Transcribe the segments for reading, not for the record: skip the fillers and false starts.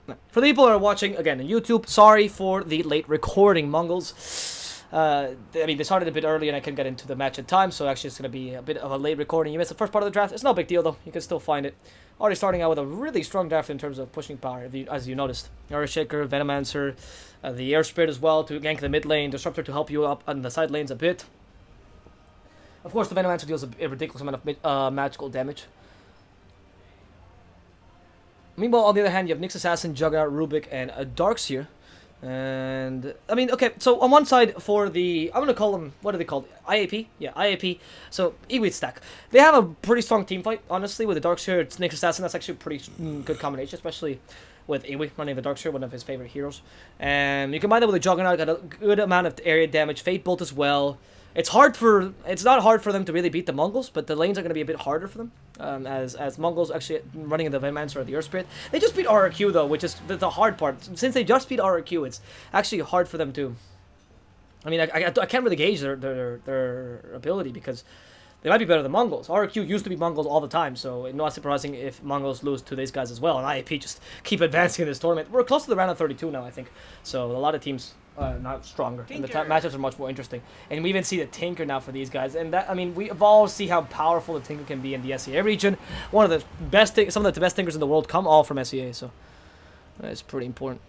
For the people who are watching, again, on YouTube, sorry for the late recording, Mongolz. I mean, they started a bit early and I couldn't get into the match in time, so actually it's going to be a bit of a late recording. You missed the first part of the draft. It's no big deal, though. You can still find it. Already starting out with a really strong draft in terms of pushing power, as you noticed. Earthshaker, Venomancer, the Air Spirit as well to gank the mid lane, Disruptor to help you up on the side lanes a bit. Of course, the Venomancer deals a ridiculous amount of magical damage. Meanwhile, on the other hand, you have Nyx Assassin, Juggernaut, Rubik, and a Darkseer. And, I mean, okay, so on one side for the, I'm going to call them, what are they called? IAP? Yeah, IAP. So, Iwit stack. They have a pretty strong team fight, honestly, with the Darkseer. It's Nyx Assassin. That's actually a pretty good combination, especially with Iwi running the Darkseer, one of his favorite heroes. And you combine that with the Juggernaut, got a good amount of area damage. Fate Bolt as well. It's not hard for them to really beat the Mongolz, but the lanes are going to be a bit harder for them. As Mongolz actually running in the Venomancer or the Earth Spirit. They just beat RRQ though, which is the hard part. Since they just beat RRQ, it's actually hard for them to. I mean, I can't really gauge their ability because they might be better than Mongolz. RRQ used to be Mongolz all the time, so it's not surprising if Mongolz lose to these guys as well. And IAP just keep advancing in this tournament. We're close to the round of 32 now, I think. So a lot of teams. Not stronger, and the matchups are much more interesting. And we even see the Tinker now for these guys, and that, I mean, we all see how powerful the Tinker can be in the SEA region. One of the best, some of the best Tinkers in the world come all from SEA, so that's pretty important.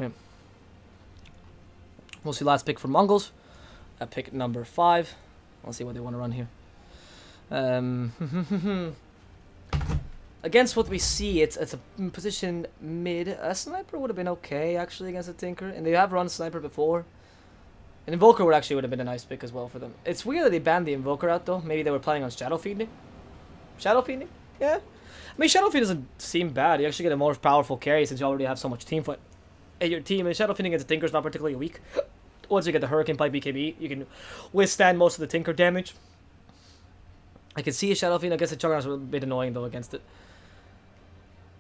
Okay. We'll see last pick for Mongolz. At pick number 5. I'll see what they want to run here. Against what we see, it's a position mid. A Sniper would have been okay, actually, against a Tinker. And they have run Sniper before. An Invoker would have been a nice pick as well for them. It's weird that they banned the Invoker out, though. Maybe they were planning on Shadow Feeding. Shadow Feeding? Yeah. I mean, Shadow Feed doesn't seem bad. You actually get a more powerful carry since you already have so much team fight in your team. And Shadow Feeding against a Tinker is not particularly weak. Once you get the Hurricane Pipe BKB, you can withstand most of the Tinker damage. I can see a Shadow Fiend against the Juggernaut is a bit annoying though against it.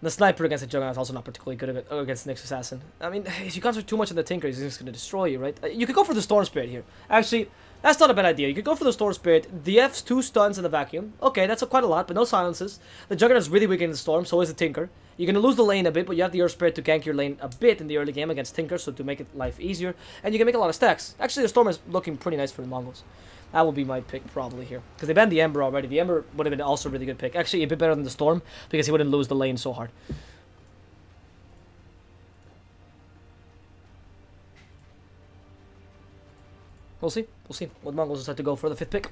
The Sniper against the Juggernaut is also not particularly good against Nyx Assassin. I mean, if you concentrate too much on the Tinker, he's just going to destroy you, right? You could go for the Storm Spirit here. Actually, that's not a bad idea. You could go for the Storm Spirit. The F's 2 stuns in the vacuum. Okay, that's quite a lot, but no silences. The Juggernaut is really weak in the Storm, so is the Tinker. You're going to lose the lane a bit, but you have the Earth Spirit to gank your lane a bit in the early game against Tinker, so to make it life easier. And you can make a lot of stacks. Actually, the Storm is looking pretty nice for the Mongolz. That will be my pick probably here. Because they banned the Ember already. The Ember would have been also a really good pick. Actually, a bit better than the Storm, because he wouldn't lose the lane so hard. We'll see. We'll see what Mongolz decide to go for the 5th pick.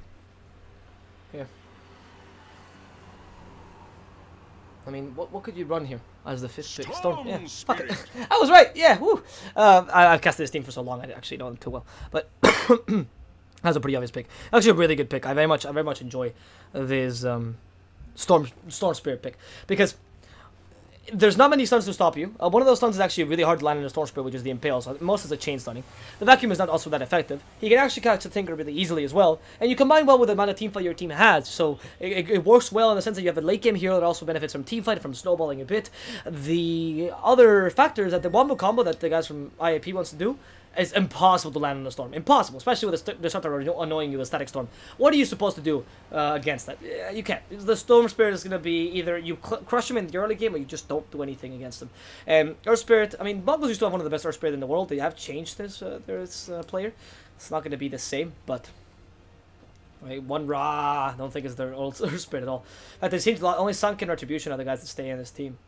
Yeah. I mean, what could you run here as the 5th pick? Storm. Yeah. Fuck it. I was right. Yeah. Woo. I've casted this team for so long. I actually know them too well. But that's a pretty obvious pick. Actually, a really good pick. I very much enjoy this Storm Spirit pick because there's not many stuns to stop you. One of those stuns is actually really hard to land in a Storm Spirit, which is the Impale, so most is a chain stunning. The Vacuum is not also that effective. He can actually catch the Tinker really easily as well, and you combine well with the amount of teamfight your team has, so it works well in the sense that you have a late game hero that also benefits from teamfight, from snowballing a bit. The other factor is that the wombo combo that the guys from IAP wants to do is impossible to land on the Storm. Impossible, especially with the Disruptor annoying you with Static Storm. What are you supposed to do against that? You can't. The Storm Spirit is going to be either you crush him in the early game or you just don't do anything against him. Earth Spirit, I mean, Mongolz used to have one of the best Earth Spirit in the world. They have changed this player. It's not going to be the same, but right, one Ra, I don't think it's their old Earth Spirit at all. They seem to only Sunken Retribution are the guys that stay in this team.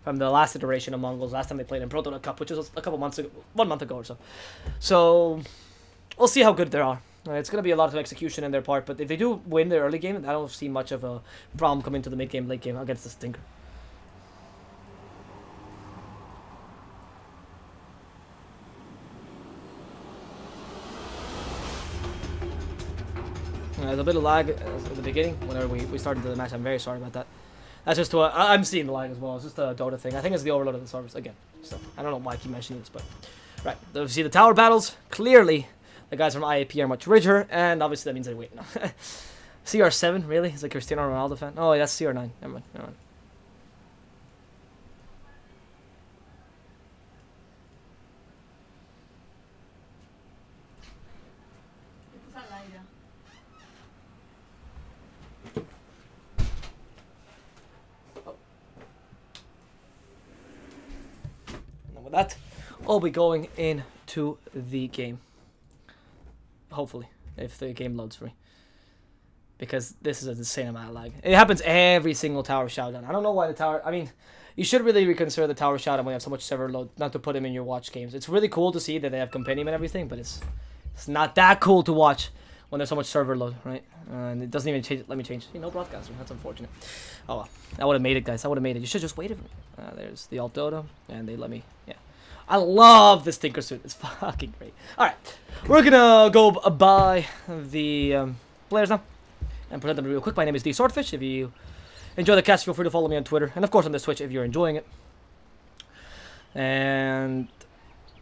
From the last iteration of Mongolz, last time they played in Proton Cup, which was a couple months ago, 1 month ago or so. So we'll see how good they are. It's going to be a lot of execution in their part, but if they do win their early game, I don't see much of a problem coming to the mid game, late game against the Tinker. There's a bit of lag at the beginning whenever we started the match. I'm very sorry about that. That's just I'm seeing the lag as well. It's just a Dota thing. I think it's the overload of the servers again. So I don't know why I keep mentioning this, but right. You see the tower battles. Clearly, the guys from IAP are much richer, and obviously that means they win. CR7, really? It's like Cristiano Ronaldo fan. Oh, that's CR9. Never mind. that will be going into the game. Hopefully, if the game loads for me. Because this is an insane amount of lag. It happens every single tower showdown. I don't know why the tower... I mean, you should really reconsider the tower showdown when you have so much server load, not to put them in your watch games. It's really cool to see that they have compendium and everything, but it's not that cool to watch when there's so much server load, right? And it doesn't even change. Let me change. No broadcaster. That's unfortunate. Oh well. I would have made it, guys. I would have made it. You should just waited for me. There's the alt Dota, and they let me. Yeah. I love this Tinker suit. It's fucking great. Alright. We're gonna go by the players now and present them real quick. My name is DSwordfish. If you enjoy the cast, feel free to follow me on Twitter. And of course on this Twitch if you're enjoying it. And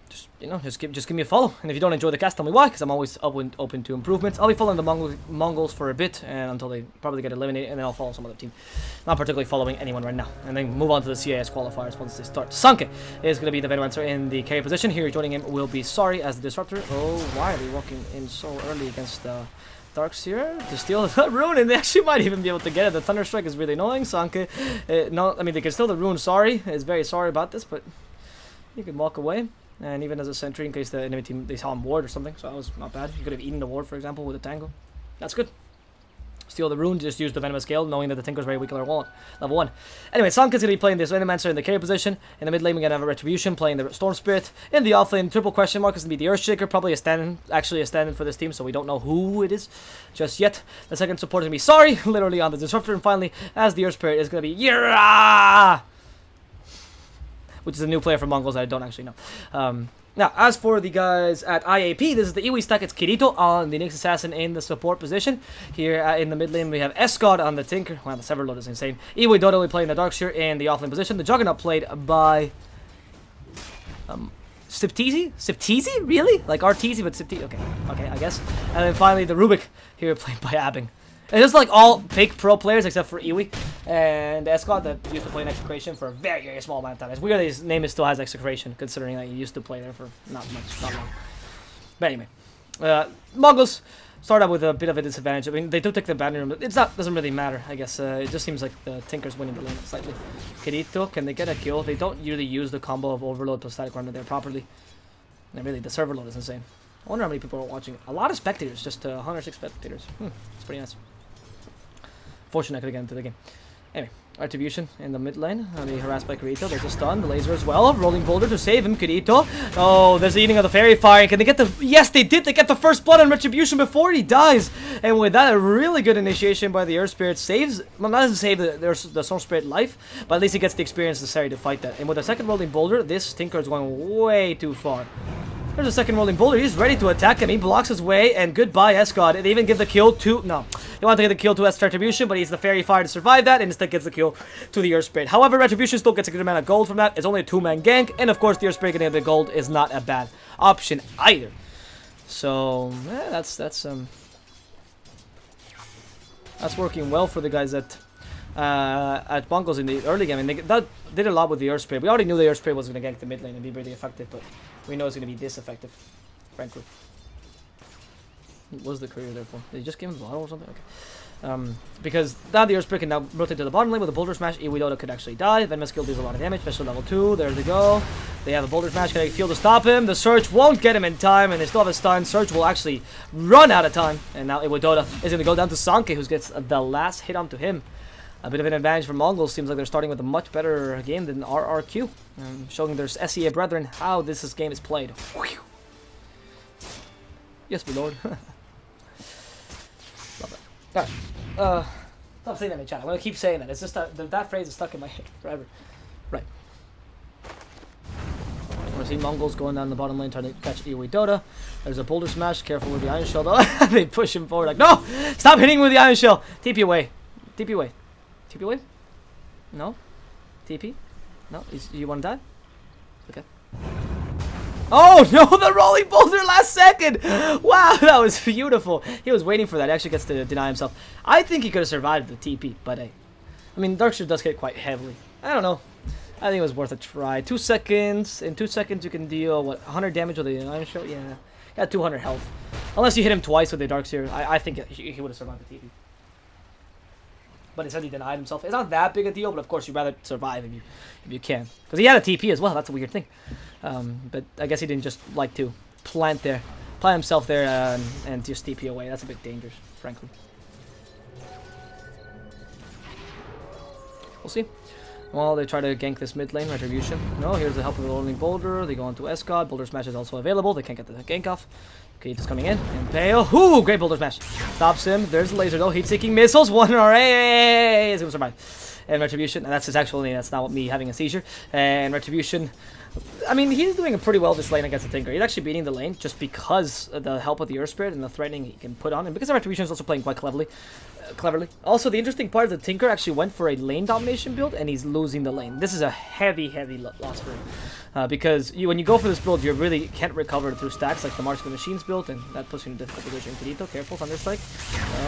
just, you know, just give me a follow. And if you don't enjoy the cast, tell me why, because I'm always open to improvements. I'll be following the Mongolz for a bit, and until they probably get eliminated, and then I'll follow some other team. Not particularly following anyone right now. And then move on to the CIS qualifiers once they start. Sunke is going to be the Venomancer in the carry position. Here joining him will be Sorry as the Disruptor. Oh, why are they walking in so early against the Darks here to steal the rune? And they actually might even be able to get it. The Thunderstrike is really annoying. Sunke, no, I mean, they can steal the rune. Sorry is very sorry about this, but you can walk away. And even as a sentry, in case the enemy team, they saw him ward or something, so that was not bad. You could have eaten the ward, for example, with a tango. That's good. Steal the rune, just use the Venomous Gale, knowing that the Tinker's very weak level 1. Anyway, Sanka's going to be playing this Venomancer in the carry position. In the mid lane, we're going to have a Retribution playing the Storm Spirit. In the off lane, triple question mark is going to be the Earthshaker, probably a stand-in for this team, so we don't know who it is just yet. The second support is going to be Sorry, literally on the Disruptor. And finally, as the Earth Spirit, is going to be Yira, which is a new player from Mongolz that I don't actually know. Now, as for the guys at IAP, this is the Iwi stack. It's Kirito on the Nyx Assassin in the support position. Here in the mid lane, we have Escod on the Tinker. Wow, the server load is insane. Iwi Dota will be playing the Darkseer in the offlane position. The Juggernaut played by Sipteezy? Sipteezy? Really? Like Arteezy, but Sipteezy? Okay, I guess. And then finally, the Rubik here played by Abbing. It's just like all fake pro players except for Iwi and Escott that used to play in Execration for a very, very small amount of time. It's weird that his name still has Execration, considering that he used to play there for not long. But anyway, Mongolz start out with a bit of a disadvantage. I mean, they do take the banner room. Doesn't really matter, I guess. It just seems like the Tinker's winning the lane slightly. Kirito, can they get a kill? They don't usually use the combo of Overload plus Static Armor there properly. And really, the server load is insane. I wonder how many people are watching. A lot of spectators, just 106 spectators. It's pretty nice. Fortunate I could get into the game. Anyway, Retribution in the mid lane. Be harassed by Kirito. There's a stun. The laser as well. Rolling Boulder to save him. Kirito. Oh, there's the eating of the Fairy Fire. Can they get the... Yes, they did. They get the first blood on Retribution before he dies. And with that, a really good initiation by the Earth Spirit saves... Well, not doesn't save the Storm Spirit life, but at least he gets the experience necessary to fight that. And with the second Rolling Boulder, this Tinker is going way too far. There's a second Rolling Boulder. He's ready to attack him. He blocks his way, and goodbye, Escod. They even give the kill to... No. They want to get the kill to Retribution, but he's the Fairy Fire to survive that, and instead gets the kill to the Earth Spirit. However, Retribution still gets a good amount of gold from that. It's only a 2-man gank, and of course, the Earth Spirit getting the gold is not a bad option either. So, yeah, that's working well for the guys at Mongolz in the early game. And that did a lot with the Earth Spirit. We already knew the Earth Spirit was going to gank the mid lane and be really effective, but we know it's going to be this effective, frankly. What was the career there for? Did he just give him the bottle or something? Okay. Because now the Earth Spirit can now rotate to the bottom lane with a Boulder Smash. Iwi Dota could actually die. Venomous Kill deals a lot of damage, especially level 2. There they go. They have a Boulder Smash. Can I feel to stop him? The Surge won't get him in time, and they still have a stun. Surge will actually run out of time. And now Iwi Dota is going to go down to Sanke, who gets the last hit onto him. A bit of an advantage for Mongolz. Seems like they're starting with a much better game than RRQ. Showing their SEA brethren how this game is played. Whew. Yes, my lord. Love it. Alright. Stop saying that in chat. I'm going to keep saying that. It's just that phrase is stuck in my head forever. Right. We're seeing Mongolz going down the bottom lane trying to catch Iwi Dota. There's a Boulder Smash. Careful with the Iron Shell though. They push him forward like, no! Stop hitting with the Iron Shell! TP away. TP away. TP away? No? TP? No? You want to die? Okay. Oh no, the Rolling Boulder last second! Wow, that was beautiful. He was waiting for that. He actually gets to deny himself. I think he could have survived the TP, but hey. I mean, Darkseer does hit quite heavily. I don't know. I think it was worth a try. 2 seconds. In 2 seconds, you can deal, what, 100 damage with the Iron Shell? Yeah. He had 200 health. Unless you hit him twice with the Darkseer, I think he would have survived the TP. but instead he denied himself. It's not that big a deal, but of course you'd rather survive if you can. Because he had a TP as well, that's a weird thing. But I guess he didn't just like to plant himself there and just TP away. That's a bit dangerous, frankly. We'll see. Well, they try to gank this mid lane, Retribution. No, here's the help of the loading Boulder. They go on to Escod. Boulder Smash is also available. They can't get the gank off. Okay, just coming in. Impale. Ooh, great Boulder Smash. Stops him. There's the laser though. Heat-seeking missiles. 1 RA. Is going to survive. And Retribution. And that's his actual name. That's not me having a seizure. And Retribution. I mean, he's doing pretty well this lane against the Tinker. He's actually beating the lane just because of the help of the Earth Spirit and the threatening he can put on. And because the Retribution is also playing quite cleverly. Also, the interesting part is the Tinker actually went for a lane domination build, and he's losing the lane. This is a heavy loss for him. Because when you go for this build, you really can't recover through stacks like the Marks of the Machines build, and that puts you in a difficult position. Kirito, careful, Thunderstrike.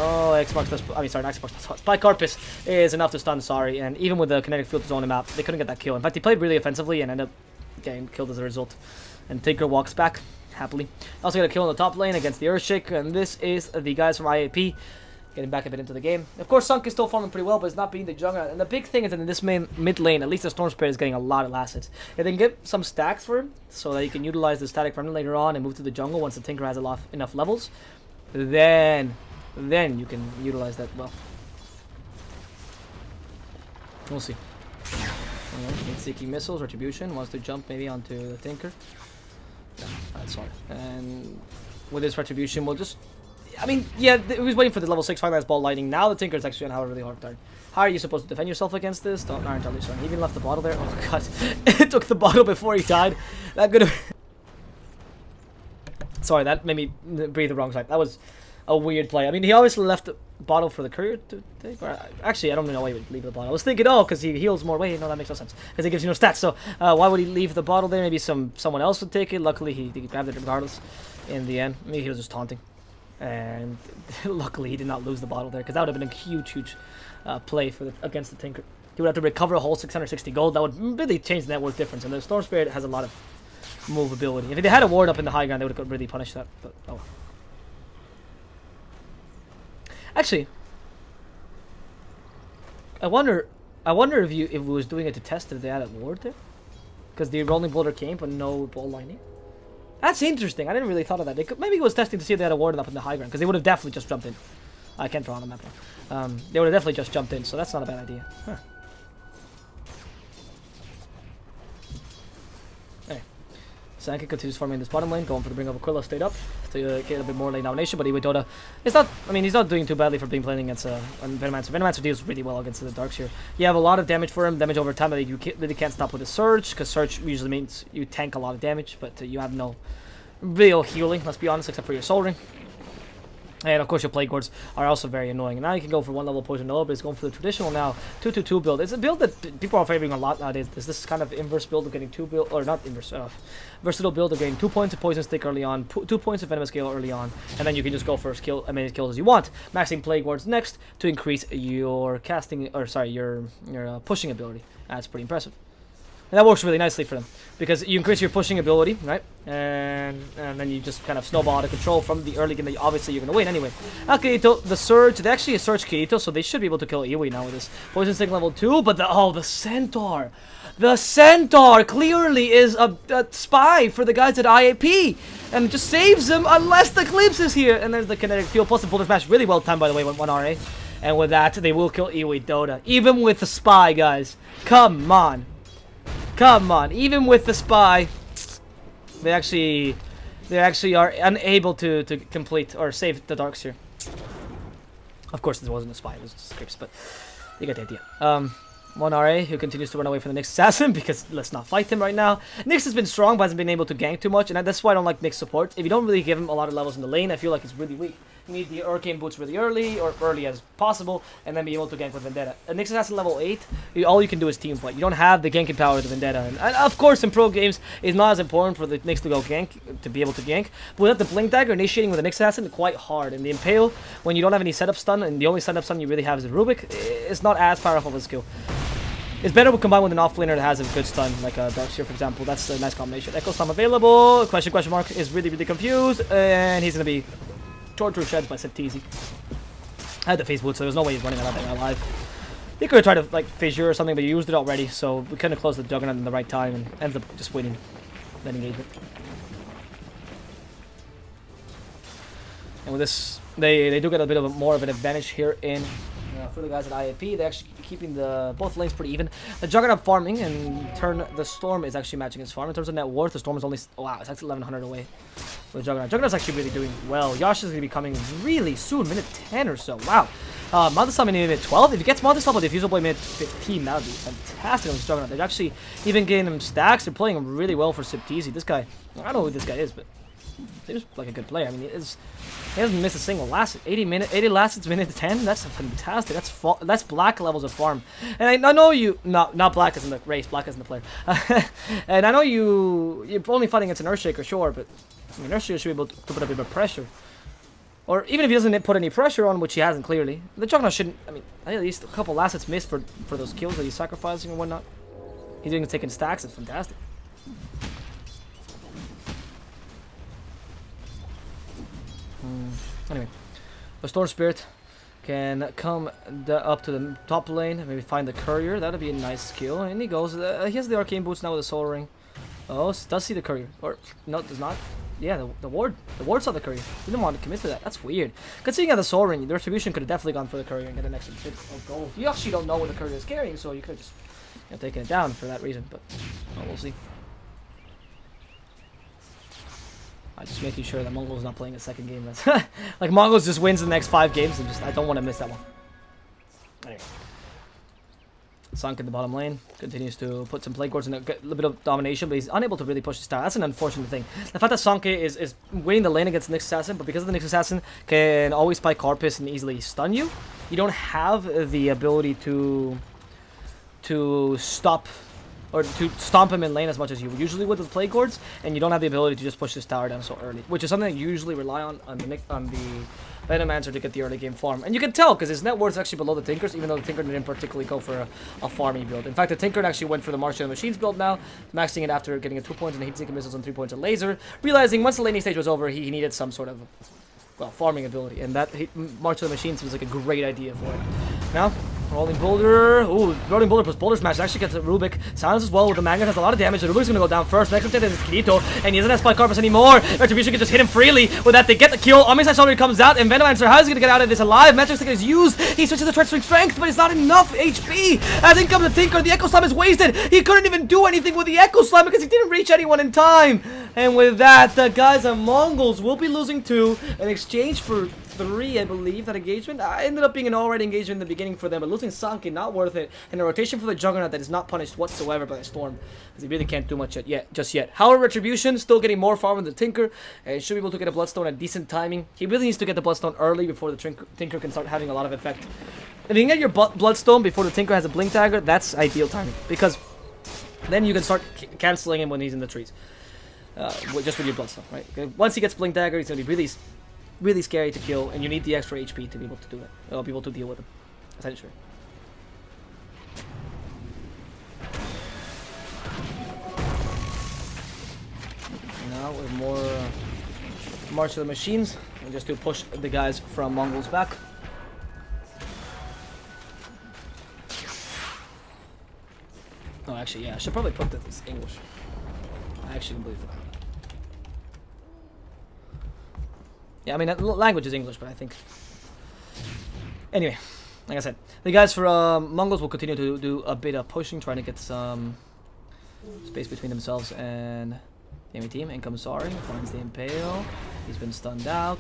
Oh, X-Marks, not X-Marks, Spike Carpus is enough to stun, sorry. And even with the kinetic field zone map, they couldn't get that kill. In fact, he played really offensively and ended up getting killed as a result. And Tinker walks back happily. Also got a kill in the top lane against the Earthshake, and this is the guys from IAP getting back a bit into the game. Of course, Sunk is still farming pretty well, but it's not being the jungler. And the big thing is that in this mid lane, at least the Storm Spirit is getting a lot of assets. If they can get some stacks for him, so that you can utilize the static remnant later on and move to the jungle once the Tinker has enough levels, then you can utilize that well. We'll see. Seeking missiles, Retribution wants to jump maybe onto the Tinker. Yeah, that's all. And with this Retribution, we'll just... I mean, yeah, he was waiting for the level 6 Finance Ball Lightning. Now the Tinker's actually gonna have a really hard time. How are you supposed to defend yourself against this? Don't entirely sure. He even left the bottle there. Oh god, it took the bottle before he died. That could have... Sorry, that made me breathe the wrong side. That was a weird play. I mean, he obviously left the bottle for the courier to take. Or, actually, I don't know why he would leave the bottle. I was thinking, oh, because he heals more. Wait, no, that makes no sense. Because it gives you no stats. So why would he leave the bottle there? Maybe someone else would take it. Luckily, he grabbed it regardless in the end. Maybe he was just taunting. And luckily, he did not lose the bottle there, because that would have been a huge play against the Tinker. He would have to recover a whole 660 gold. That would really change the net worth difference. And the Storm Spirit has a lot of movability. If they had a ward up in the high ground, they would have really punished that. But oh. Actually, I wonder if it was doing it to test if they had a ward there, because the rolling boulder came but no ball lightning. That's interesting. I didn't really thought of that. Maybe it was testing to see if they had a ward up in the high ground, because they would have definitely just jumped in. I can't draw on the map now. They would have definitely just jumped in, so that's not a bad idea. Huh. Sanka continues farming this bottom lane, going for the bring of Aquila straight up to get a bit more lane domination, but Dota is not, I mean, he's not doing too badly for being playing against Venomancer. Venomancer deals really well against the Darks here. You have a lot of damage for him, damage over time that you really can't stop with a Surge, because Surge usually means you tank a lot of damage, but you have no real healing, let's be honest, except for your Soul Ring. And of course your Plague Wards are also very annoying. And now you can go for 1 level Poison Nova, but it's going for the traditional now 2-2-2 build. It's a build that people are favoring a lot nowadays. There's this kind of inverse build of getting 2 build, or not inverse, versatile build of getting 2 points of Poison Stick early on, 2 points of Venomous Gale early on, and then you can just go for as many kills as you want. Maxing Plague Wards next to increase your casting, or sorry, your pushing ability. That's pretty impressive. And that works really nicely for them, because you increase your pushing ability, right? And then you just kind of snowball out of control from the early game that obviously you're going to win anyway. Now Kirito, the Surge, they actually Surge Kirito, so they should be able to kill Iwi now with this. Poison Stick level 2, but the Centaur! The Centaur clearly is a spy for the guys at IAP, and just saves them unless the Eclipse is here. And there's the Kinetic Field, plus the Boulder Smash, really well timed by the way, 1 RA. And with that, they will kill Iwi Dota, even with the spy, guys. Come on. Come on, even with the spy, they actually are unable to complete or save the Darks here. Of course, this wasn't a spy; it was just scripts, but you get the idea. 1 RA who continues to run away from the Nyx Assassin, because let's not fight him right now. Nyx has been strong, but hasn't been able to gank too much, and that's why I don't like Nyx support. If you don't really give him a lot of levels in the lane, I feel like he's really weak. You need the Arcane Boots really early, or early as possible, and then be able to gank with Vendetta. A Nyx Assassin level 8, all you can do is team fight. You don't have the ganking power of the Vendetta. And of course, in pro games, it's not as important for the Nyx to go gank, to be able to gank. But without the Blink Dagger, initiating with the Nyx Assassin is quite hard. And the Impale, when you don't have any setup stun, and the only setup stun you really have is the Rubik, it's not as powerful of a skill. It's better combined with an off-laner that has a good stun, like Darkseer, for example. That's a nice combination. Echo Slam available. Question mark is really confused, and he's going to be torn through shreds by Septizi. I had the face boot, so there's no way he's running out of there alive. He could have tried to like fissure or something, but he used it already, so we couldn't close the Juggernaut in the right time and ends up just winning that engagement. And with this, they do get a bit of more of an advantage here in for the guys at IAP. They're actually keeping the both lanes pretty even. The Juggernaut farming, and in turn the Storm is actually matching his farm. In terms of net worth, the Storm is only, oh, wow, it's actually 1100 away with Juggernaut. Juggernaut's actually really doing well. Yash is going to be coming really soon, minute 10 or so. Wow. Mongolz in minute 12. If he gets Mongolz up with Diffusal Blade minute 15, that would be fantastic on this Juggernaut. They're actually even getting him stacks. They're playing him really well for Sipteezy. This guy, I don't know who this guy is, but seems like a good player. I mean, he hasn't missed a single last 80 last minute 10. That's fantastic. That's black levels of farm. And I know you not black as in the race, black as in the player. And I know you're only fighting against an Earthshaker, sure, but I mean, Earthshaker should be able to put a bit of pressure. Or even if he doesn't put any pressure on, which he hasn't clearly, the Juggernaut shouldn't. I mean, at least a couple last hits missed for those kills that he's sacrificing and whatnot. He's doing taking stacks. It's fantastic. Anyway, the Storm Spirit can come up to the top lane, maybe find the Courier. That'd be a nice kill. And he goes. He has the Arcane Boots now with the Soul Ring. Oh, does see the Courier. Or, no, does not. Yeah, the Ward. The Ward saw the Courier. Didn't want to commit to that. That's weird. Considering he had the Soul Ring, the Retribution could have definitely gone for the Courier and get an extra bit of gold. You actually don't know what the Courier is carrying, so you could have just taken it down for that reason. But well, we'll see. I'm just making sure that Mongolz is not playing a second game. That's like Mongolz just wins the next 5 games, and I don't want to miss that one. Anyway, Sunk in the bottom lane continues to put some play cords and a little bit of domination, but he's unable to really push his tower. That's an unfortunate thing. The fact that Sunk is winning the lane against the Nyx Assassin, but because the Nyx Assassin can always spike Carpus and easily stun you, you don't have the ability to stop. Or to stomp him in lane as much as you usually would with play cords, and you don't have the ability to just push this tower down so early, which is something that you usually rely on the Venomancer to get the early game farm. And you can tell because his net worth is actually below the Tinker's, even though the Tinker didn't particularly go for a farming build. In fact, the Tinker actually went for the March of the Machines build now, maxing it after getting a 2 points and heat-seeking missiles and 3 points of laser, realizing once the laning stage was over, he needed some sort of, well, farming ability, and that March of the Machines was like a great idea for it. Now, Rolling Boulder. Ooh, Rolling Boulder plus Boulder Smash actually gets Rubik. Silence as well with the Magnet has a lot of damage. The Rubik's gonna go down first. Next up is Kirito, and he doesn't have Spike Carpus anymore. Retribution can just hit him freely. With that, they get the kill. Omnislash already comes out, and Venomancer, how is he gonna get out of this alive? Magic Stick is used. He switches to Treachery Strength, but it's not enough HP. As in comes the Tinker. The Echo Slam is wasted. He couldn't even do anything with the Echo Slam because he didn't reach anyone in time. And with that, the guys at Mongolz will be losing 2 in exchange for 3, I believe, that engagement. Ended up being an alright engagement in the beginning for them, but losing Sanke, not worth it. And a rotation for the Juggernaut that is not punished whatsoever by the Storm, because he really can't do much just yet. However, Retribution still getting more farm than the Tinker, and should be able to get a Bloodstone at decent timing. He really needs to get the Bloodstone early before the Tinker can start having a lot of effect. If you can get your Bloodstone before the Tinker has a Blink Dagger, that's ideal timing, because then you can start canceling him when he's in the trees. Just with your Bloodstone, right? Once he gets Blink Dagger, he's going to be really scary to kill, and you need the extra HP to be able to do it. Be able to deal with him, essentially. Now with more March of the Machines, and just to push the guys from Mongolz back. Oh, actually, yeah, I should probably put this in English. I actually completely forgot. Yeah, I mean, language is English, but I think... Anyway, like I said, the guys for Mongolz will continue to do a bit of pushing, trying to get some space between themselves and the enemy team. In comes Sari, finds the Impale. He's been stunned out.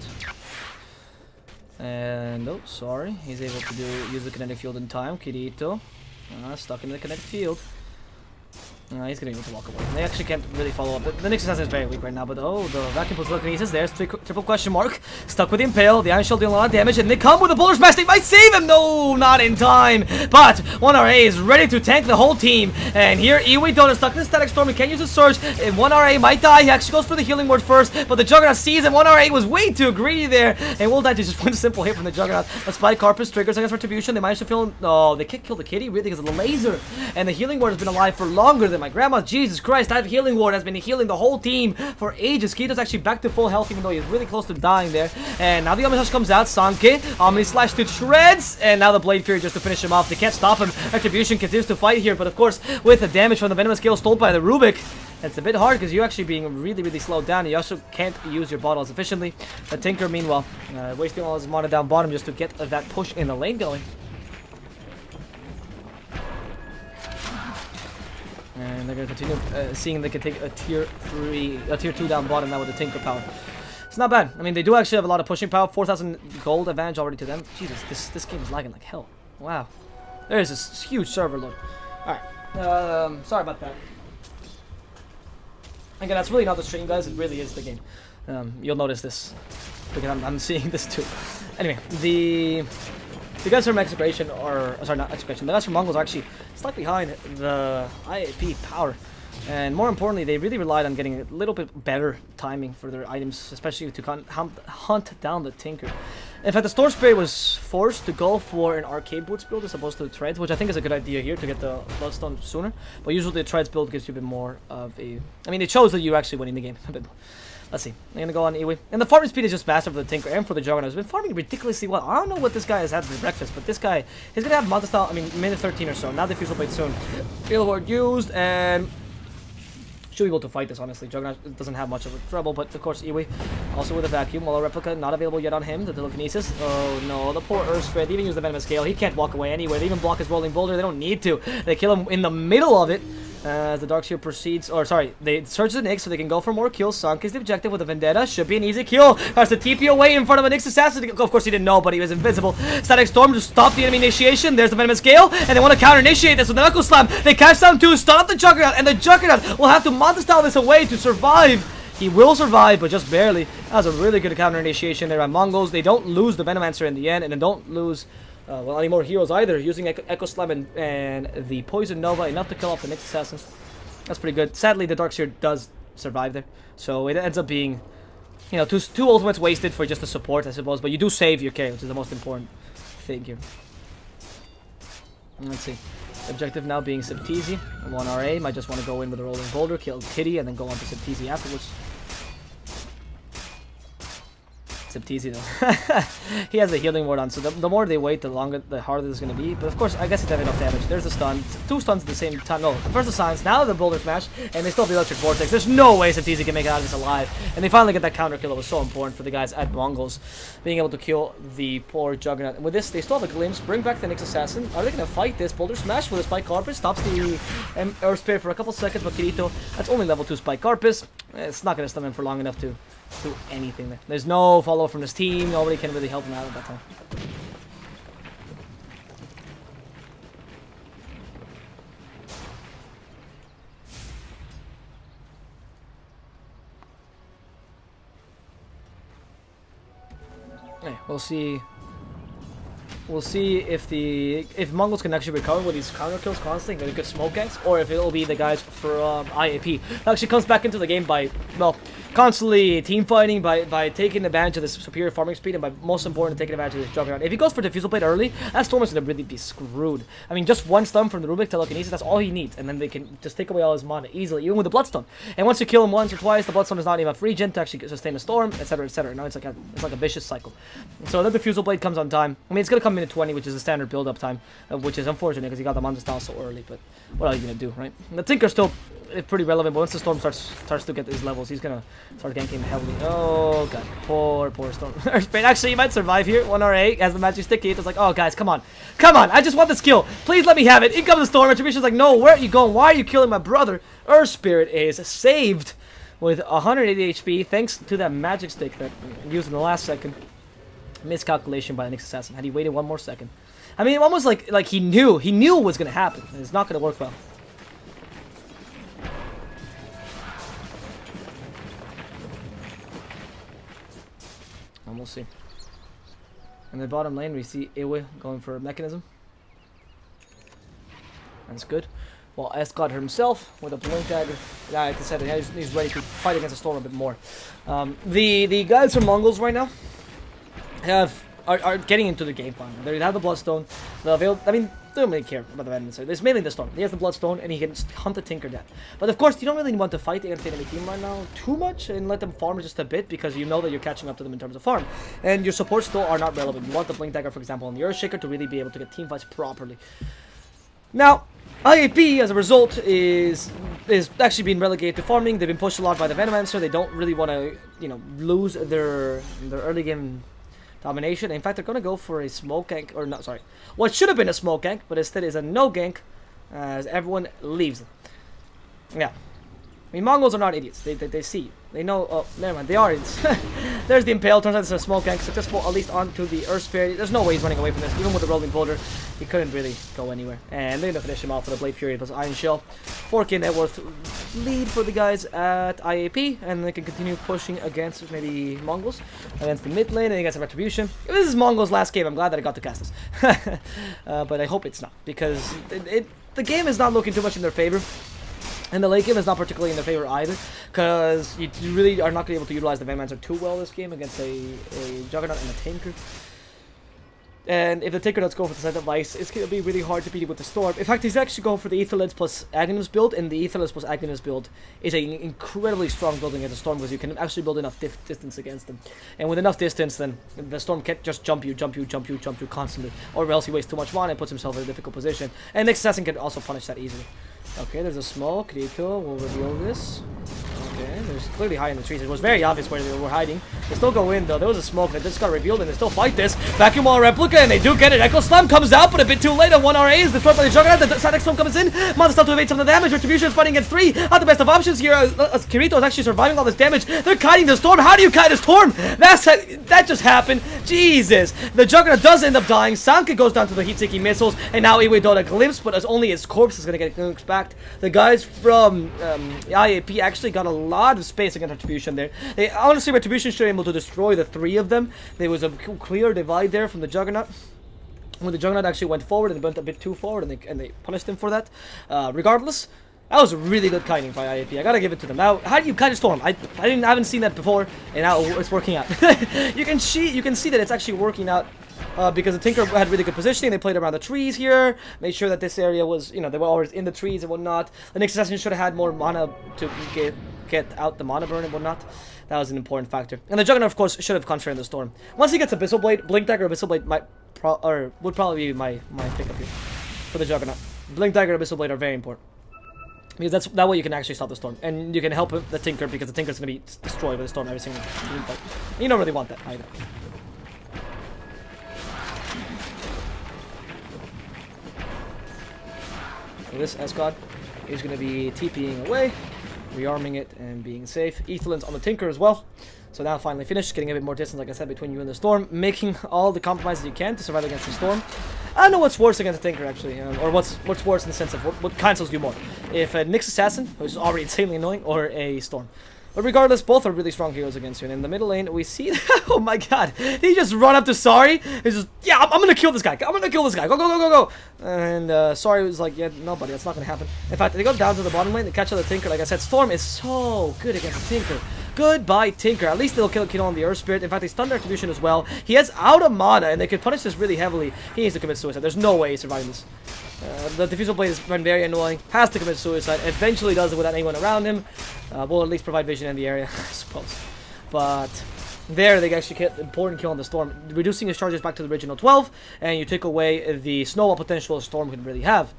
And, oh, sorry. He's able to use the kinetic field in time. Kirito, stuck in the kinetic field. He's gonna be able to walk away. They actually can't really follow up. The Nyx Assassin is very weak right now, but oh, the Vacuum Pulse Telekinesis, there's triple question mark. Stuck with the Impale, the Iron Shield doing a lot of damage, and they come with a Boulder Smash, they might save him! No, not in time! But 1RA is ready to tank the whole team, and here Iwidon is stuck in the Static Storm, he can't use his Surge, and 1RA might die, he actually goes for the Healing Word first, but the Juggernaut sees him, 1RA was way too greedy there, and will die to just one simple hit from the Juggernaut. A Spike Carpus triggers against Retribution, they managed to kill him. No, they can't kill the kitty, really, because of the laser, and the Healing Word has been alive for longer than my grandma. Jesus Christ, that healing ward has been healing the whole team for ages. Kito's actually back to full health, even though he's really close to dying there. And now the Omni Slash comes out. Sanke, Omni Slash to shreds. And now the Blade Fury just to finish him off. They can't stop him. Retribution continues to fight here, but of course, with the damage from the Venomous Scale stole by the Rubik, it's a bit hard because you're actually being really slowed down. You also can't use your bottles efficiently. The Tinker, meanwhile, wasting all his mana down bottom just to get that push in the lane going. And they're going to continue seeing they can take a tier 2 down bottom now with the Tinker power. It's not bad. I mean, they do actually have a lot of pushing power. 4,000 gold advantage already to them. Jesus, this game is lagging like hell. Wow. There's this huge server load. Alright. Sorry about that. Again, that's really not the stream, guys. It really is the game. You'll notice this because I'm seeing this too. Anyway, the guys from Execration are sorry, not Execration. The guys from Mongolz are actually slightly behind the IAP power, and more importantly, they really relied on getting a little bit better timing for their items, especially to hunt down the Tinker. In fact, the Storm Spirit was forced to go for an Arcade Boots build as opposed to the Treads, which I think is a good idea here to get the Bloodstone sooner. But usually the Treads build gives you a bit more of a... I mean, it shows that you're actually winning the game a bit more. Let's see. I'm going to go on Iwi. And the farming speed is just massive for the Tinker and for the Juggernaut. He's been farming ridiculously well. I don't know what this guy has had for breakfast, but this guy, he's going to have Monster Style, I mean, minute 13 or so. Now the Fusel Blade soon. Field Ward used, and... should be able to fight this, honestly. Juggernaut doesn't have much of a trouble, but of course, Iwi also with a vacuum. While a replica not available yet on him, the telekinesis. Oh no, the poor Earth Spirit. They even use the Venomous Scale. He can't walk away anywhere. They even block his rolling boulder. They don't need to. They kill him in the middle of it. As the Dark Shield proceeds, or sorry, they search the Nyx so they can go for more kills. Sunk is the objective with a Vendetta. Should be an easy kill. Has to TP away in front of a Nyx assassin. Of course, he didn't know, but he was invincible. Static Storm to stop the enemy initiation. There's the Venomous Gale, and they want to counter initiate this with the Knuckle Slam. They catch down two, stun up the Juggernaut, and the Juggernaut will have to Monster Style this away to survive. He will survive, but just barely. That was a really good counter initiation there by Mongolz. They don't lose the Venomancer in the end, and they don't lose. Well, any more heroes either, using Echo Slam and the Poison Nova enough to kill off the Nyx assassins. That's pretty good. Sadly, the Darkseer does survive there, so it ends up being, you know, two ultimates wasted for just a support, I suppose. But you do save your carry, which is the most important thing here. Let's see. Objective now being Septizi. 1 RA. Might just want to go in with a Rolling Boulder, kill Kitty, and then go on to Septizi afterwards. Septizi though. He has a healing ward on, so the more they wait, the longer, the harder it's going to be. But of course, I guess it's having enough damage. There's a stun. Two stuns at the same time. No, first the Science, now the Boulder Smash, and they still have the Electric Vortex. There's no way Septizi can make it out of this alive. And they finally get that counter kill that was so important for the guys at Mongolz, being able to kill the poor Juggernaut. And with this, they still have a glimpse. Bring back the Nyx Assassin. Are they going to fight this Boulder Smash with a Spike Carpus? Stops the Earth Spirit for a couple seconds, but Kirito, that's only level 2 Spike Carpus. It's not going to stun him for long enough to do anything there. There's no follow-up from this team. Nobody can really help him out at that time. Hey, we'll see. We'll see if Mongolz can actually recover with these counter kills constantly, get good smoke ganks, or if it'll be the guys from IAP. It actually comes back into the game by, well, constantly team fighting, by taking advantage of this superior farming speed, and by most important, taking advantage of this Juggernaut. If he goes for Diffusal Blade early, that Storm is going to really be screwed. I mean, just one stun from the Rubik telekinesis, that's all he needs, and then they can just take away all his mana easily, even with the Bloodstone. And once you kill him once or twice, the Bloodstone is not enough regen to actually sustain a Storm, etc., etc. Now it's like a vicious cycle. So the Diffusal Blade comes on time. I mean, it's going to come minute 20, which is the standard build-up time, which is unfortunate because he got the Monster Style so early, but what are you going to do, right? The Tinker's still pretty relevant, but once the Storm starts to get his levels, he's going to start ganking heavily. Oh, God. Poor Storm. Actually, he might survive here. 1 RA has the Magic Stick. It's like, oh, guys, come on. Come on. I just want this kill. Please let me have it. In comes the Storm. Retribution's like, no, where are you going? Why are you killing my brother? Earth Spirit is saved with 180 HP thanks to that Magic Stick that used in the last second. Miscalculation by the Nyx Assassin. Had he waited one more second. I mean, almost like he knew what was going to happen. It's not going to work well. And we'll see. In the bottom lane, we see Ewe going for a Mechanism. That's good. Well, Escott himself with a Blink Dagger. Yeah, like I said, he's ready to fight against the Storm a bit more. The guys from Mongolz right now are getting into the game finally. They have the Bloodstone. I mean, don't really care about the Venom Emissary. There's mainly the Storm. He has the Bloodstone, and he can hunt the Tinker death. But of course, you don't really want to fight against the enemy team right now too much and let them farm just a bit, because you know that you're catching up to them in terms of farm. And your supports still are not relevant. You want the Blink Dagger, for example, on the Earthshaker to really be able to get team fights properly. Now, IAP, as a result, is actually being relegated to farming. They've been pushed a lot by the Venom Emissary. They don't really want to, you know, lose their early game domination. In fact, they're going to go for a smoke gank, or not, sorry, what should have been a smoke gank, but instead is a no gank, as everyone leaves. Yeah. I mean, Mongols are not idiots. They see. They know. Oh, never mind. They are idiots. There's the Impale. Turns out it's a smoke gank. Successful, at least onto the Earth Spirit. There's no way he's running away from this. Even with the Rolling Boulder, he couldn't really go anywhere. And they're going to finish him off with a Blade Fury plus Iron Shell. 4k net worth lead for the guys at IAP. And they can continue pushing against maybe Mongols. Against the mid lane and against Retribution. If this is Mongols' last game, I'm glad that I got to cast this. But I hope it's not. Because the game is not looking too much in their favor. And the late game is not particularly in their favor either, because you really are not going to be able to utilize the Venomancer too well this game against a Juggernaut and a Tinker. And if the Tinker does go for the Set of Ice, it's going to be really hard to beat it with the Storm. In fact, he's actually going for the Aetherlens plus Aghanim's build, and the Aetherlens plus Aghanim's build is an incredibly strong building against the Storm, because you can actually build enough distance against them. And with enough distance, then the Storm can't just jump you constantly, or else he wastes too much mana and puts himself in a difficult position. And Next Assassin can also punish that easily. Okay, there's a smoke. Rito will reveal this. Okay, there's clearly hiding in the trees. It was very obvious where they were hiding. They still go in though. There was a smoke that just got revealed, and they still fight this. Vacuum Wall Replica, and they do get it. Echo Slam comes out, but a bit too late. 1 RA is destroyed by the Juggernaut. The Static Storm comes in. Monster still to evade some of the damage. Retribution is fighting against 3. Not the best of options here. As Kirito is actually surviving all this damage. They're kiting the Storm. How do you kite a Storm? That just happened. Jesus. The Juggernaut does end up dying. Sanka goes down to the heat-seeking missiles, and now Iwe got a glimpse, but as only his corpse is going to get glimpsed back. The guys from IAP actually got a lot of space against Retribution there. Honestly, Retribution should be able to destroy the 3 of them. There was a clear divide there from the Juggernaut. When the Juggernaut actually went forward, and they went a bit too forward, and they punished him for that. Regardless, that was a really good kiting by IAP. I gotta give it to them. Now, how do you kite a Storm? I haven't seen that before, and now it's working out. you can see that it's actually working out. Because the Tinker had really good positioning. They played around the trees here, made sure that this area was, you know, they were always in the trees and whatnot. The Next Assassin should have had more mana to get out the mana burn and whatnot. That was an important factor. And the Juggernaut, of course, should have concentrated the Storm. Once he gets Abyssal Blade, Blink Dagger, Abyssal Blade would probably be my pickup here for the Juggernaut. Blink Dagger, Abyssal Blade are very important. Because that way you can actually stop the Storm. And you can help the Tinker, because the Tinker's going to be destroyed by the Storm every single team fight. You don't really want that either. This S-God is going to be TPing away, rearming it, and being safe. Aetherlens on the Tinker as well. So now finally finished, getting a bit more distance, like I said, between you and the Storm, making all the compromises you can to survive against the Storm. I don't know what's worse against the Tinker, actually, or what's worse in the sense of what cancels you more. If a Nyx Assassin, which is already insanely annoying, or a Storm. But regardless, both are really strong heroes against you. And in the middle lane, we see... oh my god. He just run up to Sari. He's just... yeah, I'm gonna kill this guy. I'm gonna kill this guy. Go, go, go, go, go. And Sari was like, yeah, no, buddy, that's not gonna happen. In fact, they go down to the bottom lane. They catch out the Tinker. Like I said, Storm is so good against the Tinker. Goodbye, Tinker. At least they'll kill Kino on the Earth Spirit. In fact, they stun their Retribution as well. He has out of mana, and they can punish this really heavily. He needs to commit suicide. There's no way he's surviving this. The Diffusal Blade has been very annoying. Has to commit suicide. Eventually does it without anyone around him. Will at least provide vision in the area, I suppose. But there, they actually get important kill on the Storm, reducing his charges back to the original 12, and you take away the snowball potential a Storm can really have.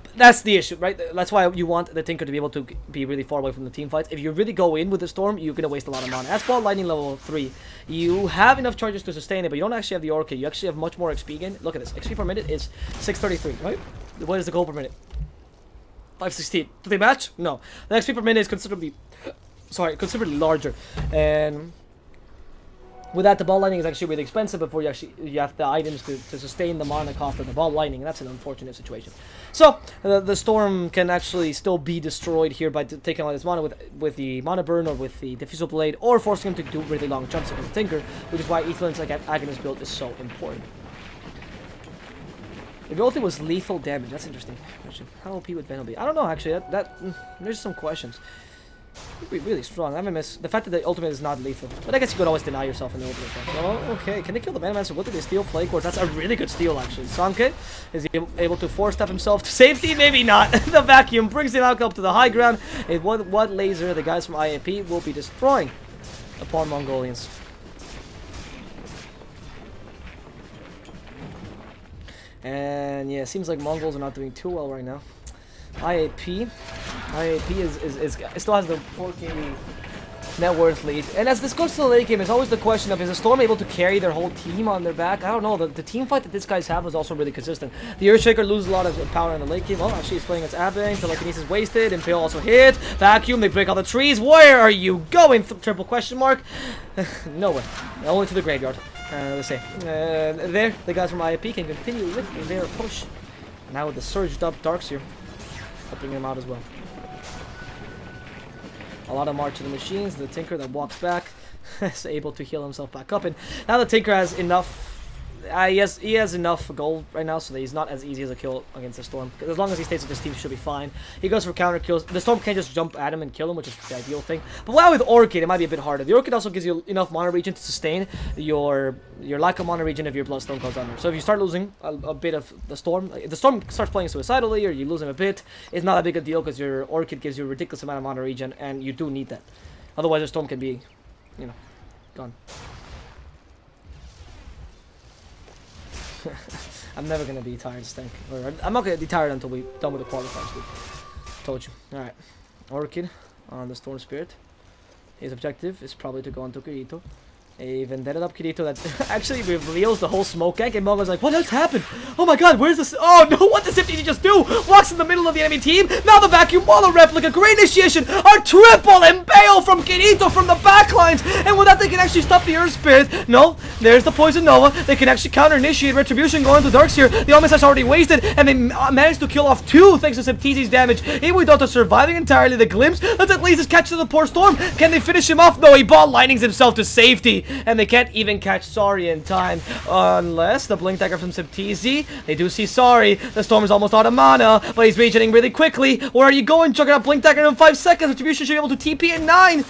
But that's the issue, right? That's why you want the Tinker to be able to be really far away from the team fights. If you really go in with the Storm, you're going to waste a lot of mana. At Ball Lightning level 3, you have enough charges to sustain it, but you don't actually have the Orca. You actually have much more XP gain. Look at this. XP per minute is 633, right? What is the goal per minute? 516. Do they match? No. The XP per minute is considerably larger. And with that, the Ball Lightning is actually really expensive before you have the items to sustain the mana cost of the Ball Lightning, and that's an unfortunate situation. So the Storm can actually still be destroyed here by taking all this mana with the Mana Burn or with the Diffusal Blade, or forcing him to do really long jumps against the Tinker, which is why Aetherlens like Aghanim's build is so important. If your ulti was lethal damage, that's interesting question. How OP would Venom be? I don't know, actually. There's some questions. Really strong. I haven't missed the fact that the ultimate is not lethal, but I guess you could always deny yourself in the ultimate. Oh, okay. Can they kill the Venomancer? What did they steal? Plague Ward. That's a really good steal, actually. Sanke is he able to force-step himself to safety? Maybe not. The vacuum brings him out up to the high ground. And what laser the guys from IAP will be destroying upon Mongolians. And yeah, it seems like Mongols are not doing too well right now. IAP still has the 4K net worth lead. And as this goes to the late game, it's always the question of, is the Storm able to carry their whole team on their back? I don't know. The team fight that these guys have is also really consistent. The Earthshaker loses a lot of power in the late game. Oh, actually he's playing against Abing. Telekinesis wasted. Impale also hit. Vacuum, they break all the trees. Where are you going? Triple question mark. Nowhere. Only to the graveyard. Let's see. There, the guys from IAP can continue with their push. Now with the surged up Darkseer helping him out as well. A lot of March of the Machines. The Tinker that walks back is able to heal himself back up. And now the Tinker has enough. He has enough gold right now, so that he's not as easy as a kill against the Storm. As long as he stays with his team, should be fine. He goes for counter kills. The Storm can't just jump at him and kill him, which is the ideal thing. But while with Orchid, it might be a bit harder. The Orchid also gives you enough mana regen to sustain your lack of mana regen if your Bloodstone goes under. So if you start losing a bit of the Storm, if the Storm starts playing suicidally or you lose him a bit, it's not a big a deal because your Orchid gives you a ridiculous amount of mana regen, and you do need that. Otherwise, the Storm can be, you know, gone. I'm never gonna be tired, Stank. Or I'm not gonna be tired until we're done with the qualifiers, dude. Told you. Alright. Orchid on the Storm Spirit. His objective is probably to go on to Kirito. A vendetta up Kirito that actually reveals the whole smoke gank, and Mongol's like, what else happened? Oh my god, where's this? Oh no, what does FTG just do? Walks in the middle of the enemy team. Now the vacuum wall replica. Great initiation. A triple impale from Kirito from the backlines. And with that, they can actually stop the Earth Spirit. No, there's the Poison Nova. They can actually counter initiate Retribution going to Darkseer. The Omnislash already wasted, and they managed to kill off 2 thanks to Septizi's damage. Iwidota surviving entirely. The glimpse. Let's at least catch the poor Storm. Can they finish him off? No, he ball lightnings himself to safety. And they can't even catch Sari in time. Unless the Blink Dagger from Septizi. They do see Sari. The Storm is almost out of mana, but he's regenerating really quickly. Where are you going? Juggernaut Blink Dagger in 5 seconds. Retribution should be able to TP in 9.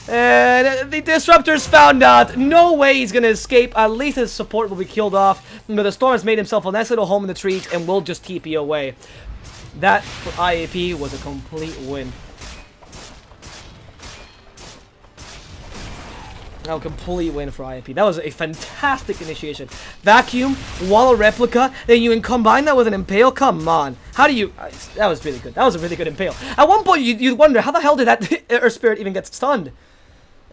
And the Disruptor's found out. No way he's going to escape. At least his support will be killed off. But the Storm has made himself a nice little home in the trees and will just TP away. That, for IAP, was a complete win. A complete win for IAP. That was a fantastic initiation. Vacuum, Wall of Replica, then you combine that with an Impale? Come on. How do you... that was really good. That was a really good Impale. At one point, you'd wonder, how the hell did that Earth Spirit even get stunned?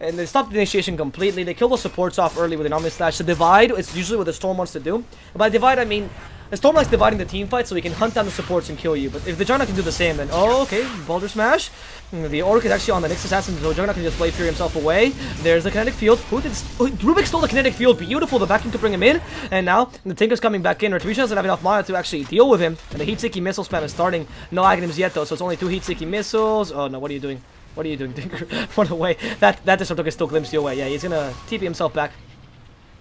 And they stopped the initiation completely. They killed the supports off early with an Omnislash. The divide is usually what the Storm wants to do. And by divide, I mean... The Storm likes dividing the team fight so he can hunt down the supports and kill you. But if the Juggernaut can do the same, then... Oh, okay. Boulder Smash. The Orc is actually on the next assassin, so Juggernaut can just Blade Fury himself away. There's the Kinetic Field. Who did... Rubik stole the Kinetic Field. Beautiful. The Vacuum to bring him in. And now, the Tinker's coming back in. Retribution doesn't have enough mana to actually deal with him. And the Heat-Seeking Missile spam is starting. No Aghanims yet, though, so it's only 2 Heat-Seeking Missiles. Oh, no. What are you doing? What are you doing, Tinker? Run away. That Disruptor can still glimpse you away. Yeah, he's gonna TP himself back.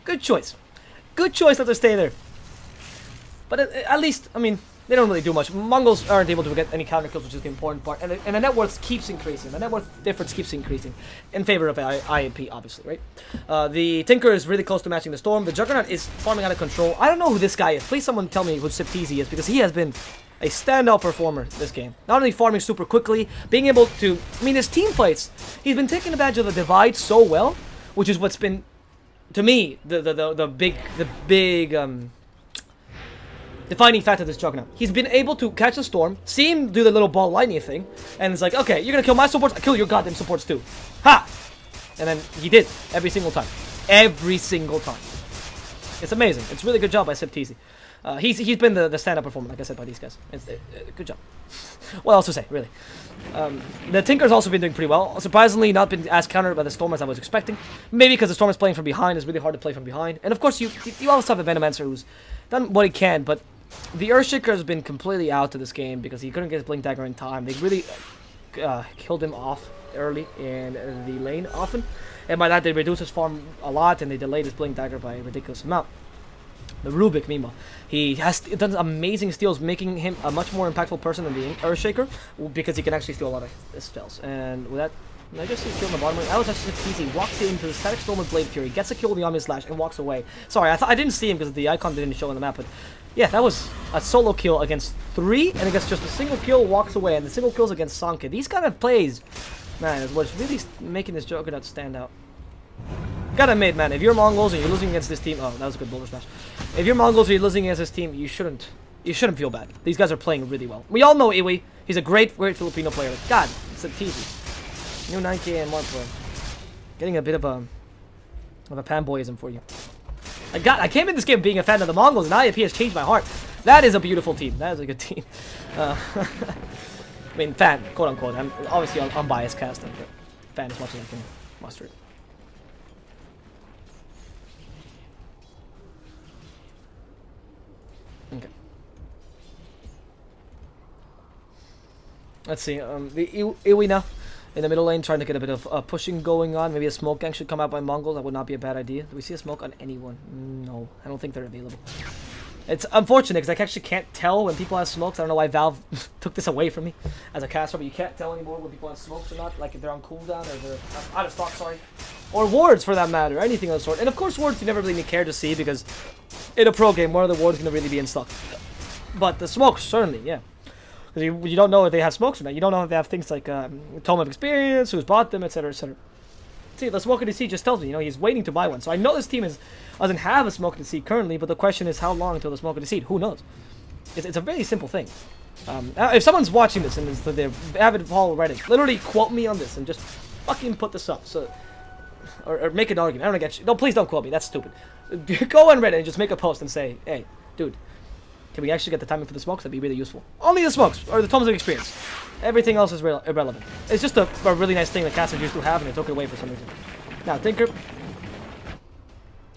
Good choice. Good choice not to stay there. But at least, I mean, they don't really do much. Mongols aren't able to get any counter kills, which is the important part. And the net worth keeps increasing. The net worth difference keeps increasing in favor of IAP, obviously, right? The Tinker is really close to matching the Storm. The Juggernaut is farming out of control. I don't know who this guy is. Please someone tell me who Septizi is, because he has been a standout performer this game. Not only farming super quickly, being able to... I mean, his team fights, he's been taking advantage of the divide so well, which is what's been, to me, the big defining factor of this Juggernaut. He's been able to catch the Storm, see him do the little ball lightning thing, and it's like, okay, you're gonna kill my supports, I'll kill your goddamn supports too. Ha! And then he did, every single time. Every single time. It's amazing. It's really good job by Septizi. He's been the stand-up performer, like I said, by these guys. It's good job. What else to say, really? The Tinker's also been doing pretty well. Surprisingly, not been as countered by the Storm as I was expecting. Maybe because the Storm is playing from behind. It's really hard to play from behind. And of course, you always have the Venomancer who's done what he can, but the Earthshaker has been completely out of this game because he couldn't get his Blink Dagger in time. They really killed him off early in the lane often. And by that, they reduced his farm a lot, and they delayed his Blink Dagger by a ridiculous amount. The Rubik, meanwhile, he has done amazing steals, making him a much more impactful person than the Earthshaker, because he can actually steal a lot of spells. And with that, I just see steal on the bottom. That was actually easy. Walks into the Static Storm with Blade Fury, gets a kill with the Omni Slash, and walks away. Sorry, I didn't see him because the icon didn't show on the map, but yeah, that was a solo kill against 3, and against just a single kill, walks away, and the single kills against Sanke. These kind of plays, man, is what's really making this Juggernaut stand out. Gotta admit, man, if you're Mongolz and you're losing against this team, oh, that was a good boulder smash. If you're Mongolz and you're losing against this team, you shouldn't feel bad. These guys are playing really well. We all know Iwi. He's a great Filipino player. God, it's a teasy. New 9K and 1 player. Getting a bit of a fanboyism for you. I came in this game being a fan of the Mongolz, and IAP has changed my heart. That is a beautiful team. That is a good team. I mean, fan, quote unquote. I'm obviously unbiased casting, but fan as much as I can muster it. Okay. Let's see. The Iwi now in the middle lane, trying to get a bit of pushing going on. Maybe a smoke gang should come out by Mongolz. That would not be a bad idea. Do we see a smoke on anyone? No, I don't think they're available. It's unfortunate because I actually can't tell when people have smokes. I don't know why Valve took this away from me as a caster, but you can't tell anymore when people have smokes or not. Like if they're on cooldown or they're out of stock, sorry. Or wards for that matter, anything of the sort. And of course wards you never really care to see because in a pro game, one of the wards is going to really be in stock. But the smokes, certainly, yeah. Because you don't know if they have smokes or not. You don't know if they have things like Tome of Experience, who's bought them, etc., etc. See, the Smoke in the Sea just tells me, you know, he's waiting to buy one. So I know this team doesn't have a Smoke in the Sea currently, but the question is how long until the Smoke in the Sea? Who knows? It's a very simple thing. If someone's watching this and they're avid follower Reddit, literally quote me on this and just fucking put this up. So, or make an argument. I don't get you. No, please don't quote me. That's stupid. Go on Reddit and just make a post and say, hey, dude, can we actually get the timing for the smokes? That'd be really useful. Only the smokes, or the Tomes of Experience. Everything else is irrelevant. It's just a really nice thing that casters used to have, and they took it away for some reason. Now, Tinker.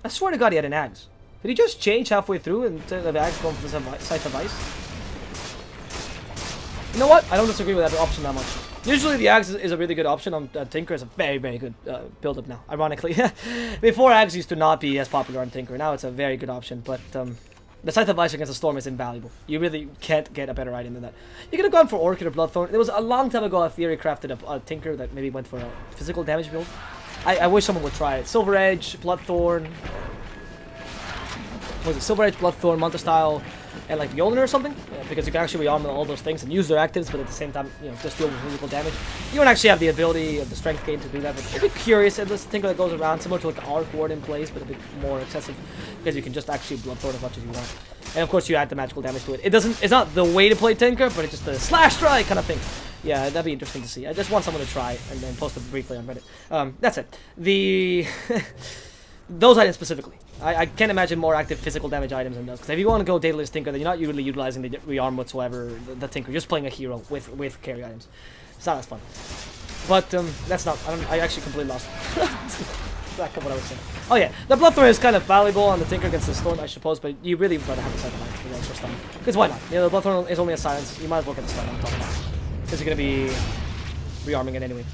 I swear to God he had an Axe. Did he just change halfway through instead of Axe going for the Scythe of Ice? You know what? I don't disagree with that option that much. Usually the Axe is a really good option. On Tinker is a very, very good build-up now, ironically. Before Axe used to not be as popular on Tinker. Now it's a very good option, but the Scythe of Ice against the Storm is invaluable. You really can't get a better item than that. You could have gone for Orchid or Bloodthorn. There was a long time ago a theory crafted a Tinker that maybe went for a physical damage build. I wish someone would try it. Silver Edge, Bloodthorn. What was it? Silver Edge, Bloodthorn, Monster Style, and like Mjolnir or something? Yeah, because you can actually rearm all those things and use their actives, but at the same time, you know, just deal with physical damage. You don't actually have the ability of the strength gain to do that, but it'd be curious if this Tinker that goes around, similar to like Arc Ward in place, but a bit more excessive, because you can just actually Bloodthorn as much as you want. And of course you add the magical damage to it. It's not the way to play Tinker, but it's just a slash strike kind of thing. Yeah, that'd be interesting to see. I just want someone to try and then post it briefly on Reddit. That's it. Those items specifically. I can't imagine more active physical damage items than those. Because if you want to go Daedalus Tinker, then you're not really utilizing the rearm whatsoever, the Tinker. You're just playing a hero with carry items. It's not as fun. But that's not. I actually completely lost. Back up what I was saying. Oh yeah, the Bloodthorn is kind of valuable on the Tinker against the Storm, I suppose, but you really would rather have the Scythe of Ice for the extra stun. Because why not? You know, the Bloodthorn is only a silence. You might as well get the stun on top of that. Because you're going to be rearming it anyway.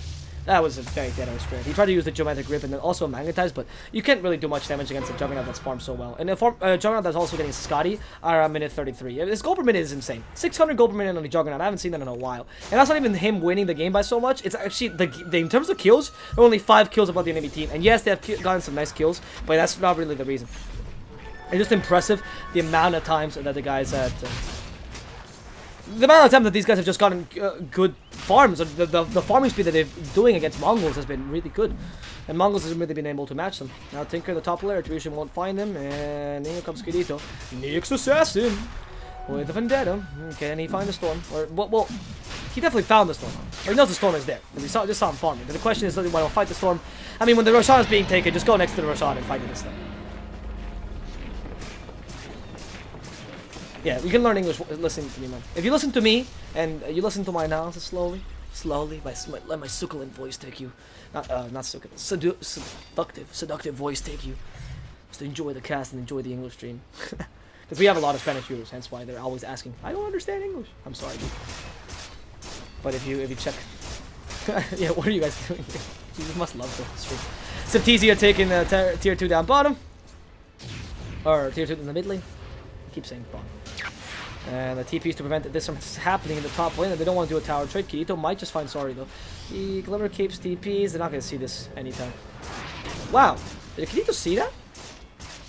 That was a very Daedalus Spirit. He tried to use the Geomantic Grip and then also Magnetize, but you can't really do much damage against a Juggernaut that's farmed so well. And a Juggernaut that's also getting Scotty are a minute 33. This gold per minute is insane. 600 gold per minute on the Juggernaut. I haven't seen that in a while. And that's not even him winning the game by so much. It's actually, in terms of kills, there are only 5 kills above the enemy team. And yes, they have gotten some nice kills, but that's not really the reason. It's just impressive the amount of times that the guys had... the amount of time that these guys have just gotten good farms, the farming speed that they're doing against Mongolz has been really good. And Mongolz hasn't really been able to match them. Now Tinker in the top layer, Tuition won't find him, and here comes Kirito. Next Assassin! With the Vendetta. Can he find the Storm? Or, well, he definitely found the Storm. Or he knows the Storm is there. Because he just saw him farming. But the question is, why don't fight the Storm? I mean, when the Roshan is being taken, just go next to the Roshan and fight it instead. Yeah, you can learn English listening to me, man. If you listen to me, and you listen to my analysis slowly, let my succulent voice take you. Not succulent, seductive voice take you. Just enjoy the cast and enjoy the English stream. Because we have a lot of Spanish viewers, hence why they're always asking, I don't understand English. I'm sorry, dude. But if you check... yeah, what are you guys doing here? You must love the stream. Septizzi are taking tier 2 down bottom. Or tier 2 in the mid lane. I keep saying bomb. And the TP is to prevent this from happening in the top lane, and they don't want to do a tower trade. Kirito might just find sorry though. He clever keeps TPs. They're not going to see this anytime. Wow, did Kirito see that?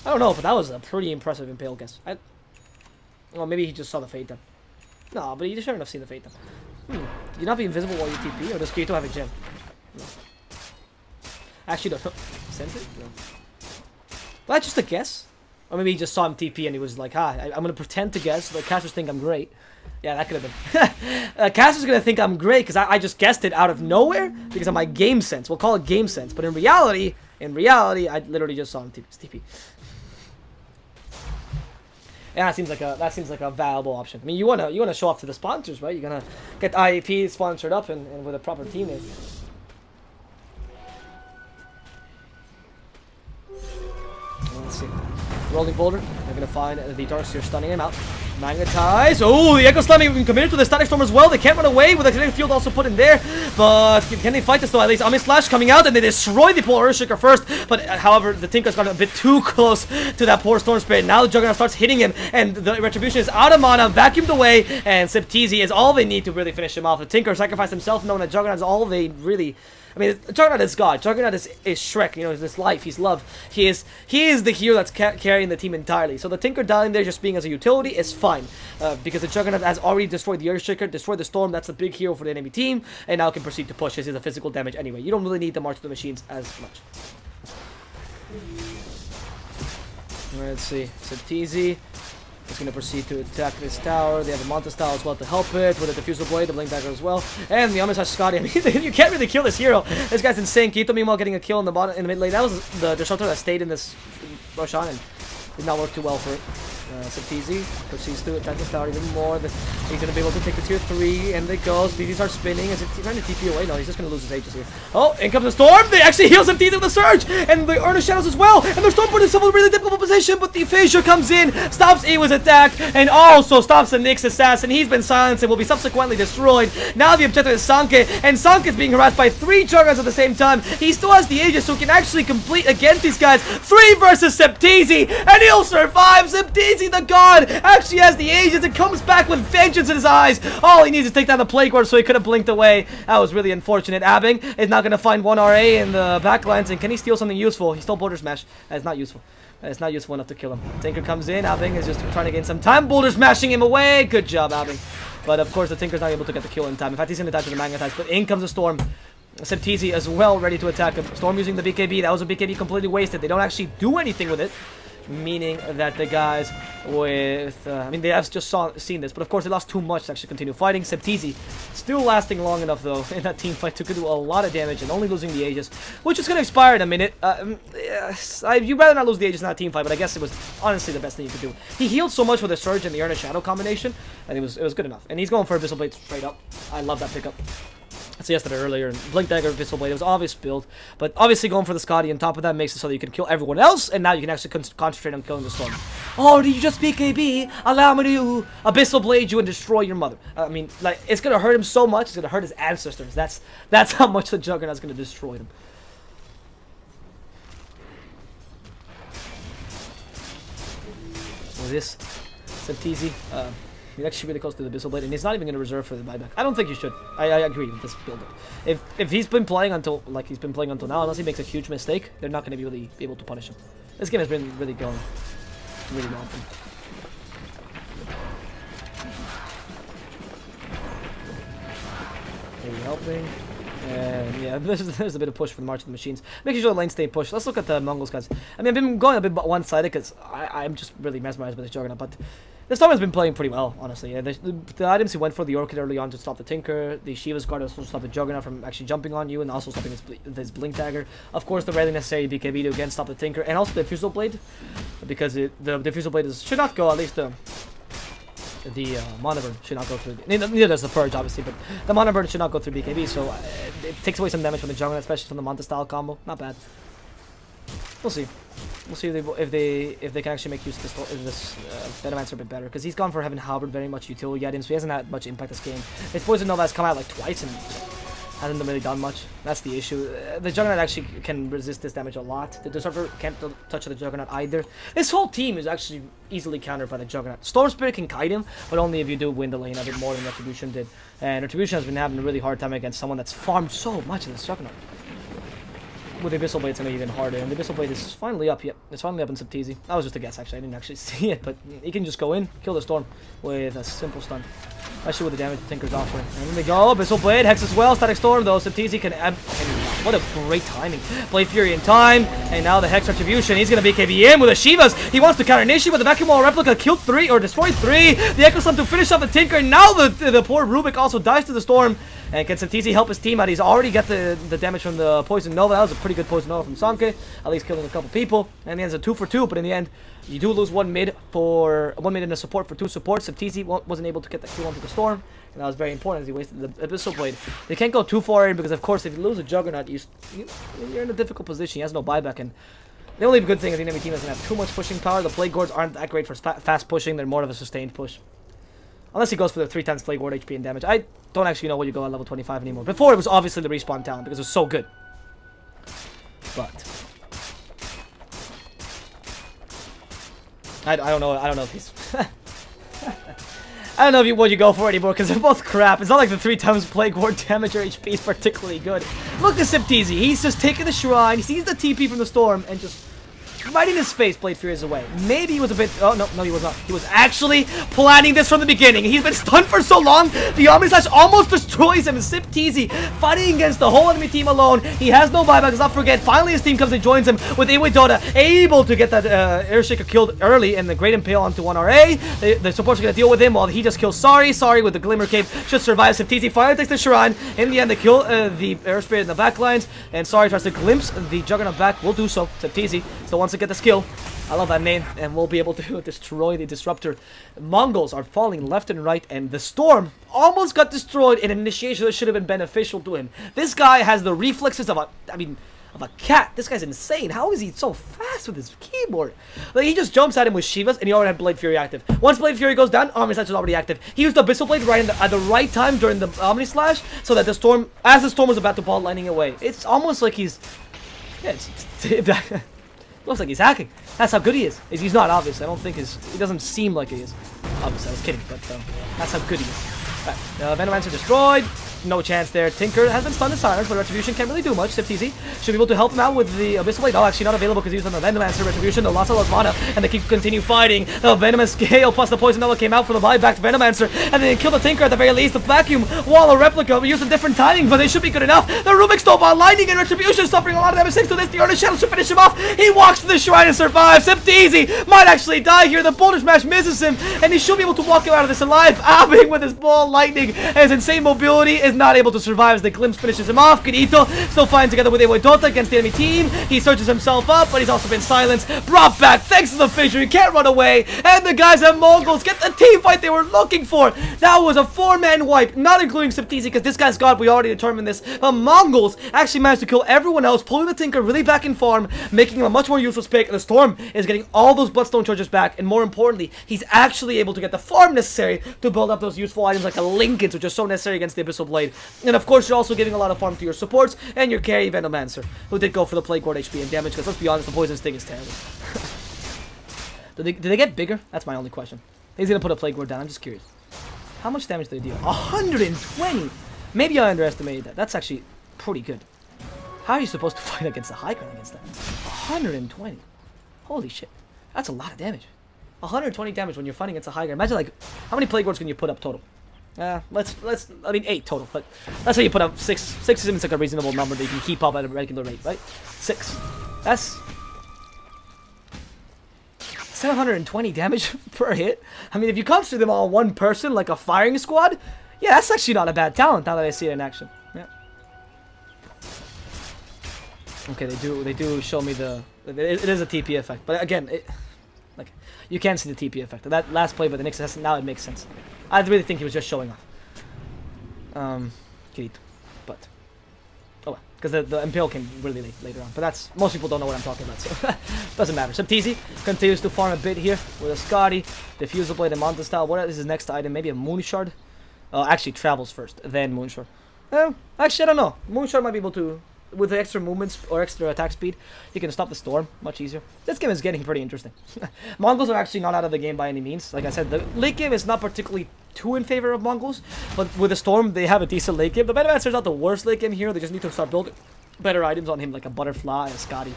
I don't know, but that was a pretty impressive impale guess. Well, maybe he just saw the fate then. No, but he shouldn't have seen the fate then. Did you not be invisible while you TP, or does Kirito have a gem? No. Actually, don't know. Sense it? No. But that's just a guess. Or maybe he just saw him TP and he was like, I'm going to pretend to guess so the casters think I'm great. Yeah, that could have been. Casters going to think I'm great because I just guessed it out of nowhere because of my game sense. We'll call it game sense. But in reality, I literally just saw him TP. Yeah, that seems like a valuable option. I mean, you wanna show off to the sponsors, right? You're gonna get IAP sponsored up and with a proper teammate. Let's see. Rolling Boulder. They're going to find the Darkseer stunning him out. Magnetize. Oh, the Echo Slam even committed to the Static Storm as well. They can't run away with the kinetic field also put in there. But can they fight this though? At least Ami Slash coming out and they destroy the poor Earthshaker first. But however, the Tinker's got a bit too close to that poor Storm Spirit. Now the Juggernaut starts hitting him and the Retribution is out of mana, vacuumed away. And Septizi is all they need to really finish him off. The Tinker sacrificed himself knowing that Juggernaut is all they really... I mean, Juggernaut is God. Juggernaut is Shrek. You know, is his life. He's love. He is the hero that's carrying the team entirely. So the Tinker dying there just being as a utility is fine. Because the Juggernaut has already destroyed the Earthshaker, destroyed the Storm. That's the big hero for the enemy team. And now can proceed to push. This is the physical damage anyway. You don't really need the March of the Machines as much. Let's see. Septizi is going to proceed to attack this tower. They have a Manta style as well to help it with a Diffusal Blade, the Blink Dagger as well. And the Amish Scotty. I mean, you can't really kill this hero. This guy's insane. Kirito meanwhile getting a kill in the mid lane. That was the disruptor that stayed in this rush on and did not work too well for it. Septizi proceeds to attack this tower even more. He's going to be able to take the tier 3, and it goes. DD starts spinning. Is he trying to TP away? No, he's just going to lose his Aegis here. Oh, in comes the Storm. They actually heal Septizi with the Surge, and the Earth Shadows as well. And the Storm put himself in a really difficult position, but the Fissure comes in, stops Ewa's attack, and also stops the Nyx assassin. He's been silenced and will be subsequently destroyed. Now the objective is Sanke, and Sanke is being harassed by 3 Juggernauts at the same time. He still has the Aegis, so he can actually complete against these guys. 3 versus Septizi, and he'll survive. Septizi, the god, actually has the Aegis and comes back with vengeance in his eyes. All he needs is to take down the Plague Ward, so he could have blinked away. That was really unfortunate. Abing is not going to find 1 RA in the backlines, and can he steal something useful? He stole Boulder Smash. That's not useful. It's not useful enough to kill him. Tinker comes in. Abing is just trying to gain some time. Boulder smashing him away. Good job, Abing. But of course, the Tinker's not able to get the kill in time. In fact, he's going to attack with the Magnetize, but in comes the Storm. Septizi as well, ready to attack him. Storm using the BKB. That was a BKB completely wasted. They don't actually do anything with it. Meaning that the guys with... I mean, they have just seen this, but of course they lost too much to actually continue fighting. Septizi still lasting long enough, though, in that team fight to do a lot of damage and only losing the Aegis, which is going to expire in a minute. Yes, you'd rather not lose the Aegis in that team fight, but I guess it was honestly the best thing you could do. He healed so much with the Surge and the Earn Shadow combination, and it was good enough. And he's going for Abyssal Blade straight up. I love that pickup. I said yesterday earlier, Blink Dagger, Abyssal Blade, it was obvious build, but obviously going for the Scotty on top of that makes it so that you can kill everyone else, and now you can actually concentrate on killing the Storm. Oh, did you just BKB? Allow me to Abyssal Blade you and destroy your mother. I mean, like, it's gonna hurt him so much, it's gonna hurt his ancestors. That's how much the Juggernaut's gonna destroy them. With this, Septizi, he's actually really close to the Abyssal Blade, and he's not even going to reserve for the buyback. I don't think you should. I agree with this build-up. If he's been playing until now, unless he makes a huge mistake, they're not going to be really able to punish him. This game has been really going really well for him. Maybe helping. And yeah, there's a bit of push for the March of the Machines. Making sure the lane stay pushed. Let's look at the Mongolz guys. I mean, I've been going a bit one-sided because I'm just really mesmerized by this Juggernaut, but the Storm has been playing pretty well, honestly. Yeah, the items he went for the Orchid early on to stop the Tinker, the Shiva's Guard also to stop the Juggernaut from actually jumping on you, and also stopping his Blink Dagger. Of course, the rarely necessary BKB to again stop the Tinker, and also the Diffusal Blade, because the Diffusal Blade should not go, at least the Mana Burn should not go through. Neither does the Purge, obviously, but the Mana Burn should not go through BKB, so it takes away some damage from the Juggernaut, especially from the Manta style combo. Not bad. We'll see. We'll see if they can actually make use of this Venomancer a bit better, because he's gone for Heaven Halberd, very much utility items, so he hasn't had much impact this game. His Poison Nova has come out like twice, and Hasn't really done much. That's the issue. The Juggernaut actually can resist this damage a lot. The Disruptor can't touch the Juggernaut either. This whole team is actually easily countered by the Juggernaut. Storm Spirit can kite him, but only if you do win the lane a bit more than Retribution did. And Retribution has been having a really hard time against someone that's farmed so much of this Juggernaut. With the Abyssal Blade, it's going to be even harder. And the Abyssal Blade is finally up. Yep, it's finally up in Subteasy. That was just a guess, actually. I didn't actually see it, but he can just go in, kill the Storm with a simple stun. Especially with the damage Tinker's offering. And then they go, Abyssal Blade, Hex as well, Static Storm, though Subteasy can... what a great timing. Blade Fury in time, and now the Hex Retribution. He's going to BKB in with the Shivas. He wants to counter Nishi, but the Vacuum Wall Replica killed 3, or destroyed 3. The Echo Slam to finish off the Tinker. Now the poor Rubik also dies to the Storm. And can Subteasy help his team out? He's already got the damage from the Poison Nova. That was a pretty good Poison Nova from Sanke. At least killing a couple people. And he ends a 2 for 2, but in the end, you do lose one mid in a support for 2 supports. Subteasy wasn't able to get that kill onto the Storm. And that was very important as he wasted the Abyssal Blade. They can't go too far in because, of course, if you lose a Juggernaut, you're in a difficult position. He has no buyback. And the only good thing is the enemy team doesn't have too much pushing power. The Plague Gourds aren't that great for fast pushing. They're more of a sustained push. Unless he goes for the 3 times Plague Ward HP and damage. I don't actually know what you go at level 25 anymore. Before, it was obviously the respawn talent because it was so good. But I don't know. I don't know if he's... I don't know what you go for anymore because they're both crap. It's not like the 3 times Plague Ward damage or HP is particularly good. Look at Subteasy. He's just taking the Shrine. He sees the TP from the Storm and just... right in his face, Blade Fury is away. Maybe he was a bit... oh, no, he was not. He was actually planning this from the beginning. He's been stunned for so long. The Omni Slash almost destroys him. Subteasy fighting against the whole enemy team alone. He has no buyback. Let's not forget, finally his team comes and joins him with Iwe Dota, able to get that Air Shaker killed early and the Great Impale onto 1 RA. The supports are going to deal with him while he just kills Sorry. Sorry with the Glimmer Cape should survive. Subteasy finally takes the Shrine. In the end, they kill the Air Spirit in the back lines. And Sorry tries to glimpse the Juggernaut back. Will do so. Subteasy still wants to get the skill. I love that name, and we'll be able to destroy the Disruptor. Mongolz are falling left and right, and the Storm almost got destroyed in an initiation that should have been beneficial to him. This guy has the reflexes of a cat. This guy's insane. How is he so fast with his keyboard? Like, he just jumps at him with Shivas, and he already had Blade Fury active. Once Blade Fury goes down, Omni Slash is already active. He used the Abyssal Blade right at the right time during the Omni Slash, so that the Storm, as the Storm was about to ball lightning away, it's almost like he's... yeah, looks like he's hacking. That's how good he is. He's not, obviously. I don't think he doesn't seem like he is. Obviously, I was kidding, but that's how good he is. Right, Venomancer destroyed. No chance there. Tinker has been stunned in silence, but Retribution can't really do much. Subteasy should be able to help him out with the Abyssal Blade. Oh, actually not available because he was on the Venomancer. Retribution, the loss of mana, and they continue fighting. The Venomous Scale plus the Poison Nova came out for the buyback to Venomancer, and they kill the Tinker at the very least. The Vacuum Wall of Replica, we use a different timing, but they should be good enough. The Rubik Snowball, Lightning, and Retribution suffering a lot of damage. 6 to this, the Earnest Shadow should finish him off. He walks to the Shrine and survives. Subteasy might actually die here. The Boulder Smash misses him, and he should be able to walk out of this alive. Abbing with his ball lightning, and his insane mobility is not able to survive as the Glimpse finishes him off. Kirito still fighting together with Iwe Dota against the enemy team. He searches himself up, but he's also been silenced. Brought back thanks to the finisher. He can't run away. And the guys at Mongolz get the team fight they were looking for. That was a 4-man wipe, not including Subteasy because this guy's god. We already determined this. But Mongolz actually managed to kill everyone else, pulling the Tinker really back in farm, making him a much more useless pick. And the Storm is getting all those Bloodstone charges back. And more importantly, he's actually able to get the farm necessary to build up those useful items like the Lincolns, which are so necessary against the Abyssal Blade. And of course, you're also giving a lot of farm to your supports and your carry Venomancer, who did go for the Plague Ward HP and damage, because let's be honest, the Poison Sting is terrible. Did they get bigger? That's my only question. He's going to put a Plague Ward down. I'm just curious. How much damage did they deal? 120! Maybe I underestimated that. That's actually pretty good. How are you supposed to fight against a high ground against that? 120. Holy shit. That's a lot of damage. 120 damage when you're fighting against a high ground. Imagine, like, how many Plague Wards can you put up total? I mean 8 total, but let's say you put up 6. 6 seems like a reasonable number that you can keep up at a regular rate, right? 6. That's 720 damage per hit. I mean, if you concentrate them all on one person, like a firing squad, yeah, that's actually not a bad talent now that I see it in action. Yeah. Okay, they do show me the... It is a TP effect, but again, like, you can see the TP effect. That last play by the Knicks, now it makes sense. I really think he was just showing off. Kirito. But, oh well, because the Impale came really late later on. But that's, most people don't know what I'm talking about, so doesn't matter. Subteasy continues to farm a bit here with a Scotty, Diffusal Blade, and Monta style. What is his next item? Maybe a Moon Shard? Actually, Travels first, then Moon Shard. Actually, I don't know. Moonshot might be able to, with the extra movements or extra attack speed, you can stop the storm much easier. This game is getting pretty interesting. Mongols are actually not out of the game by any means. Like I said, the late game is not particularly too in favor of Mongols, but with the storm, they have a decent late game. The Venomancer is not the worst late game here. They just need to start building better items on him, like a butterfly, a Scotty,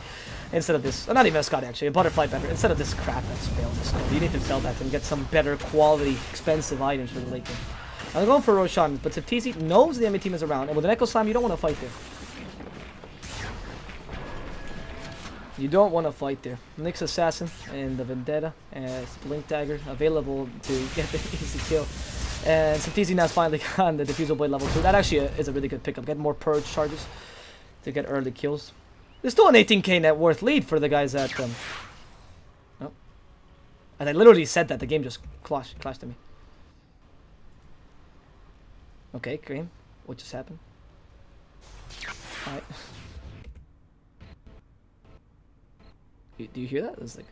instead of this. Not even a Scotty, actually, a butterfly better. Instead of this crap that's failed. You need to sell that and get some better quality, expensive items for the late game. I'm going for Roshan, but Septizi knows the enemy team is around, and with an Echo Slam, you don't want to fight there. You don't want to fight there. Nyx Assassin and the Vendetta and Blink Dagger available to get the easy kill. And Septizi now's finally on the Diffusal Blade level 2. That actually is a really good pickup. Get more Purge charges to get early kills. There's still an 18k net worth lead for the guys at... Oh. And I literally said that. The game just clashed to me. Okay, Cream. What just happened? Alright. Do you hear that? It's like...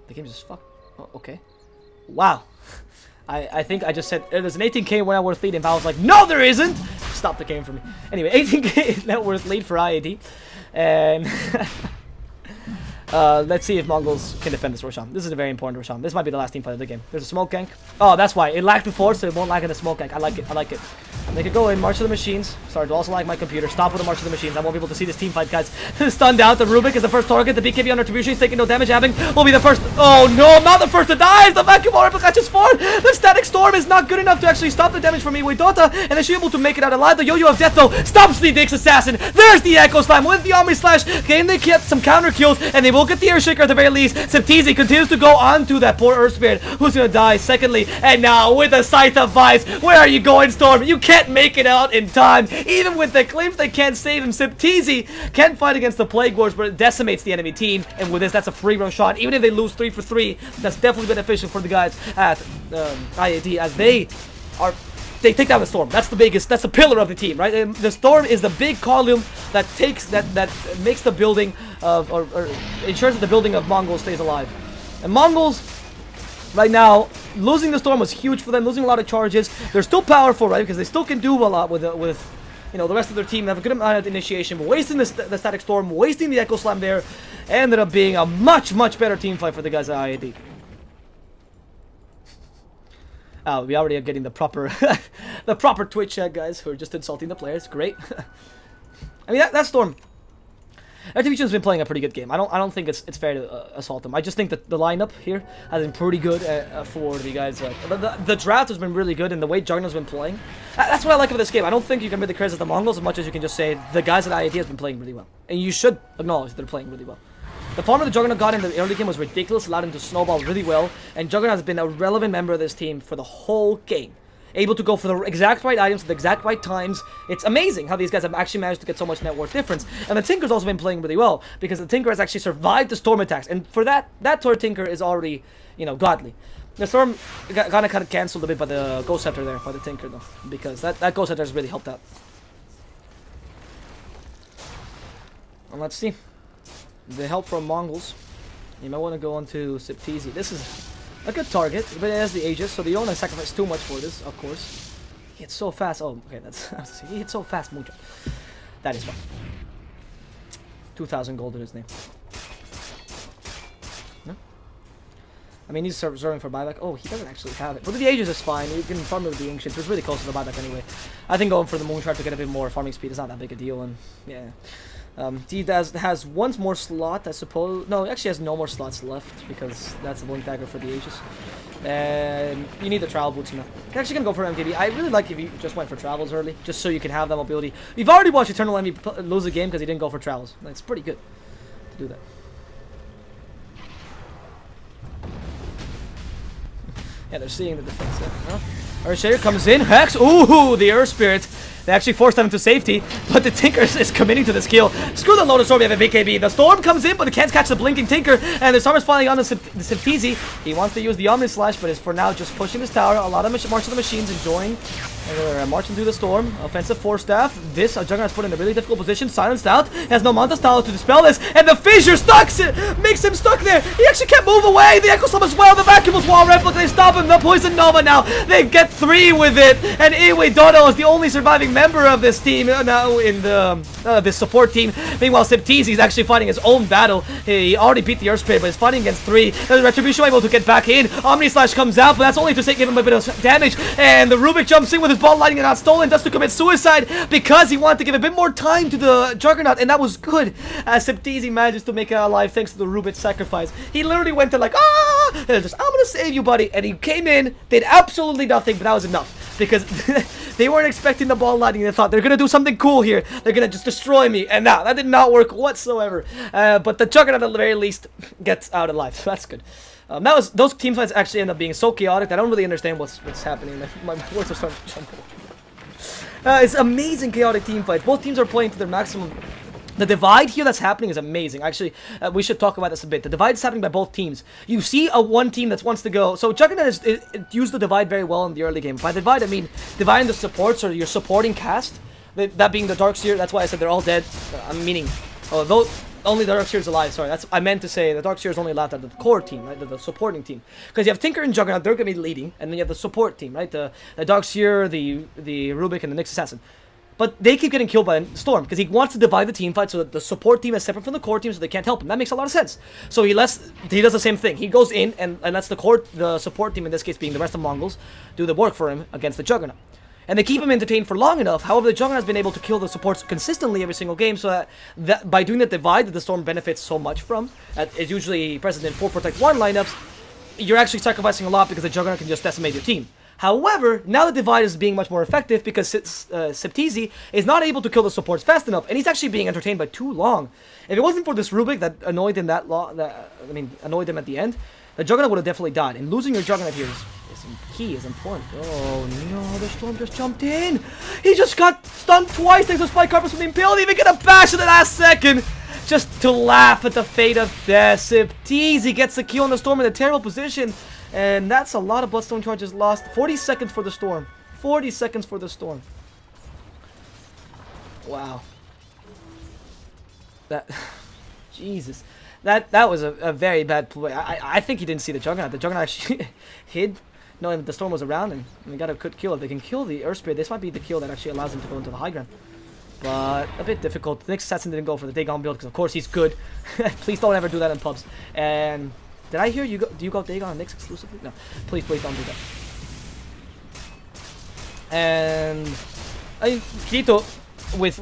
The game just fucked. Oh, okay. Wow. I think I just said there's an 18k net worth lead, and Val was like, no, there isn't! Stop the game for me. Anyway, 18k net worth lead for IAD. And... let's see if Mongols can defend this Roshan. This is a very important Roshan. This might be the last team fight of the game. There's a smoke gank. Oh, that's why. It lagged before, so it won't lag in the smoke gank. I like it. I like it. They could go in, March of the Machines. Sorry to also lag my computer. Stop with the March of the Machines. I won't be able to see this team fight, guys. Stunned out. The Rubik is the first target. The BKB on attribution. He's taking no damage. Having will be the first. Oh, no. I'm not the first to die. As the vacuum orb catches forward. The static storm is not good enough to actually stop the damage from Iway Dota. And then she's able to make it out alive. The Yo-Yo of Death, though, stops the Nyx Assassin. There's the Echo Slam with the Omni Slash. Can they get some counter kills? And they will get the Earthshaker at the very least. Septizi continues to go on to that poor Earth Spirit, who's gonna die secondly. And now with the Scythe of Vice, where are you going, Storm? You can't make it out in time. Even with the claims they can't save him, Septizi can fight against the Plague Wars, but it decimates the enemy team. And with this, that's a free run shot. Even if they lose 3 for 3, that's definitely beneficial for the guys at IAD, as they take down the Storm. That's the biggest, that's the pillar of the team, right? And the Storm is the big column that takes, that makes the building of, or ensures that the building of Mongols stays alive. And Mongols, right now, losing the Storm was huge for them, losing a lot of charges. They're still powerful, right? Because they still can do a lot with you know, the rest of their team. They have a good amount of initiation, but wasting the Static Storm, wasting the Echo Slam there, ended up being a much, much better team fight for the guys at IAD. Oh, we already are getting the proper the proper Twitch chat, guys, who are just insulting the players. Great. I mean, that Storm, Activision's been playing a pretty good game. I don't think it's fair to assault them. I just think that the lineup here has been pretty good for the guys. The draft has been really good, and the way Juggernaut's been playing, that's what I like about this game. I don't think you can really criticize the Mongols as much as you can just say the guys at IAD has been playing really well, and you should acknowledge they're playing really well. The farm that the Juggernaut got in the early game was ridiculous, allowed him to snowball really well, and Juggernaut has been a relevant member of this team for the whole game. Able to go for the exact right items at the exact right times. It's amazing how these guys have actually managed to get so much net worth difference. And the Tinker's also been playing really well, because the Tinker has actually survived the Storm attacks. And for that Tinker is already, you know, godly. The Storm got kind of cancelled a bit by the Ghost Scepter there, by the Tinker, though, because that Ghost Scepter has really helped out. And let's see. The help from Mongols. You might want to go on to Septizi. This is a good target, but it has the Aegis, so you don't want to sacrifice too much for this, of course. He hits so fast. Oh, okay, that's... he hits so fast, Moonshot. That is fun. 2,000 gold in his name. No? I mean, he's serving for buyback. Oh, he doesn't actually have it. But the Aegis is fine. You can farm it with the Ancients. It's really close to the buyback anyway. I think going for the Moonshot to get a bit more farming speed is not that big a deal, and yeah. He has one more slot, I suppose. No, he actually has no more slots left, because that's the Blink Dagger for the Aegis. And you need the Travel Boots now. You're actually going to go for MKB. I really like if you just went for Travels early, just so you can have that mobility. We've already watched Eternal Envy lose a game because he didn't go for Travels. It's pretty good to do that. Yeah, they're seeing the defense there. Huh? Earthshaker comes in. Hex. Ooh, the Earth Spirit. They actually forced them into safety, but the Tinker is committing to this kill. Screw the Lotus Orb, we have a BKB. The Storm comes in, but it can't catch the blinking Tinker, and the Storm is finally on the Septizi. He wants to use the Omni Slash, but is for now just pushing this tower. A lot of March of the Machines enjoying And they're marching through the storm. Offensive 4-staff. This Juggernaut's put in a really difficult position. Silenced out. Has no Manta style to dispel this. And the fissure makes him stuck there. He actually can't move away. The Echo Slam as well. The Vacuum's wall replica. They stop him. The Poison Nova now. They get 3 with it. And Iwi Dodo is the only surviving member of this team now in the this support team. Meanwhile, Septizi is actually fighting his own battle. He already beat the Earth Spirit, but he's fighting against 3. The Retribution able to get back in. Omni Slash comes out, but that's only to give him a bit of damage. And the Rubik jumps in with his ball lightning and got stolen, just to commit suicide because he wanted to give a bit more time to the Juggernaut, and that was good. As Septizi manages to make it alive thanks to the Rubik sacrifice. He literally went to like, ah, and just, I'm gonna save you, buddy. And he came in, did absolutely nothing, but that was enough because they weren't expecting the ball lightning. They thought they're gonna do something cool here. They're gonna just destroy me, and that did not work whatsoever. But the Juggernaut at the very least gets out alive, so that's good. Those team fights actually end up being so chaotic that I don't really understand what's happening. My words are starting to jumble. It's amazing chaotic team fights. Both teams are playing to their maximum. The divide here that's happening is amazing. Actually, we should talk about this a bit. The divide is happening by both teams. You see one team that wants to go. So Juggernaut used the divide very well in the early game. By divide, I mean dividing the supports or your supporting cast. That being the Darkseer. That's why I said they're all dead. I'm meaning, only the Darkseer is alive. Sorry, that's I meant to say the Darkseer is only left at the core team, right? The supporting team. Because you have Tinker and Juggernaut, they're gonna be leading, and then you have the support team, right? The Darkseer, the Rubik, and the Nyx Assassin. But they keep getting killed by Storm because he wants to divide the team fight so that the support team is separate from the core team, so they can't help him. That makes a lot of sense. So he does the same thing. He goes in and lets the support team, in this case being the rest of Mongolz, do the work for him against the Juggernaut. And they keep him entertained for long enough. However, the Juggernaut has been able to kill the supports consistently every single game, so that by doing that divide that the Storm benefits so much from, is usually present in 4 Protect 1 lineups, you're actually sacrificing a lot because the Juggernaut can just decimate your team. However, now the divide is being much more effective because Septizi is not able to kill the supports fast enough, and he's actually being entertained by too long. If it wasn't for this Rubik that annoyed him annoyed him at the end, the Juggernaut would have definitely died. And losing your Juggernaut here is key, is important. Oh no, the Storm just jumped in. He just got stunned twice thanks to Spike Carpus from the Impale, even get a bash in the last second. Just to laugh at the fate of death. Septizi gets the kill on the Storm in a terrible position. And that's a lot of Bloodstone charges lost. 40 seconds for the Storm. 40 seconds for the Storm. Wow. Jesus. That was a very bad play. I think he didn't see the Juggernaut. The Juggernaut actually hid, knowing that the Storm was around, and they got a good kill. If they can kill the Earth Spirit, this might be the kill that actually allows them to go into the high ground. But a bit difficult. The Nyx Assassin didn't go for the Dagon build because, of course, he's good. Please don't ever do that in pubs. And did I hear you go? Do you go Dagon on Nyx exclusively? No. Please don't do that. And Kirito, with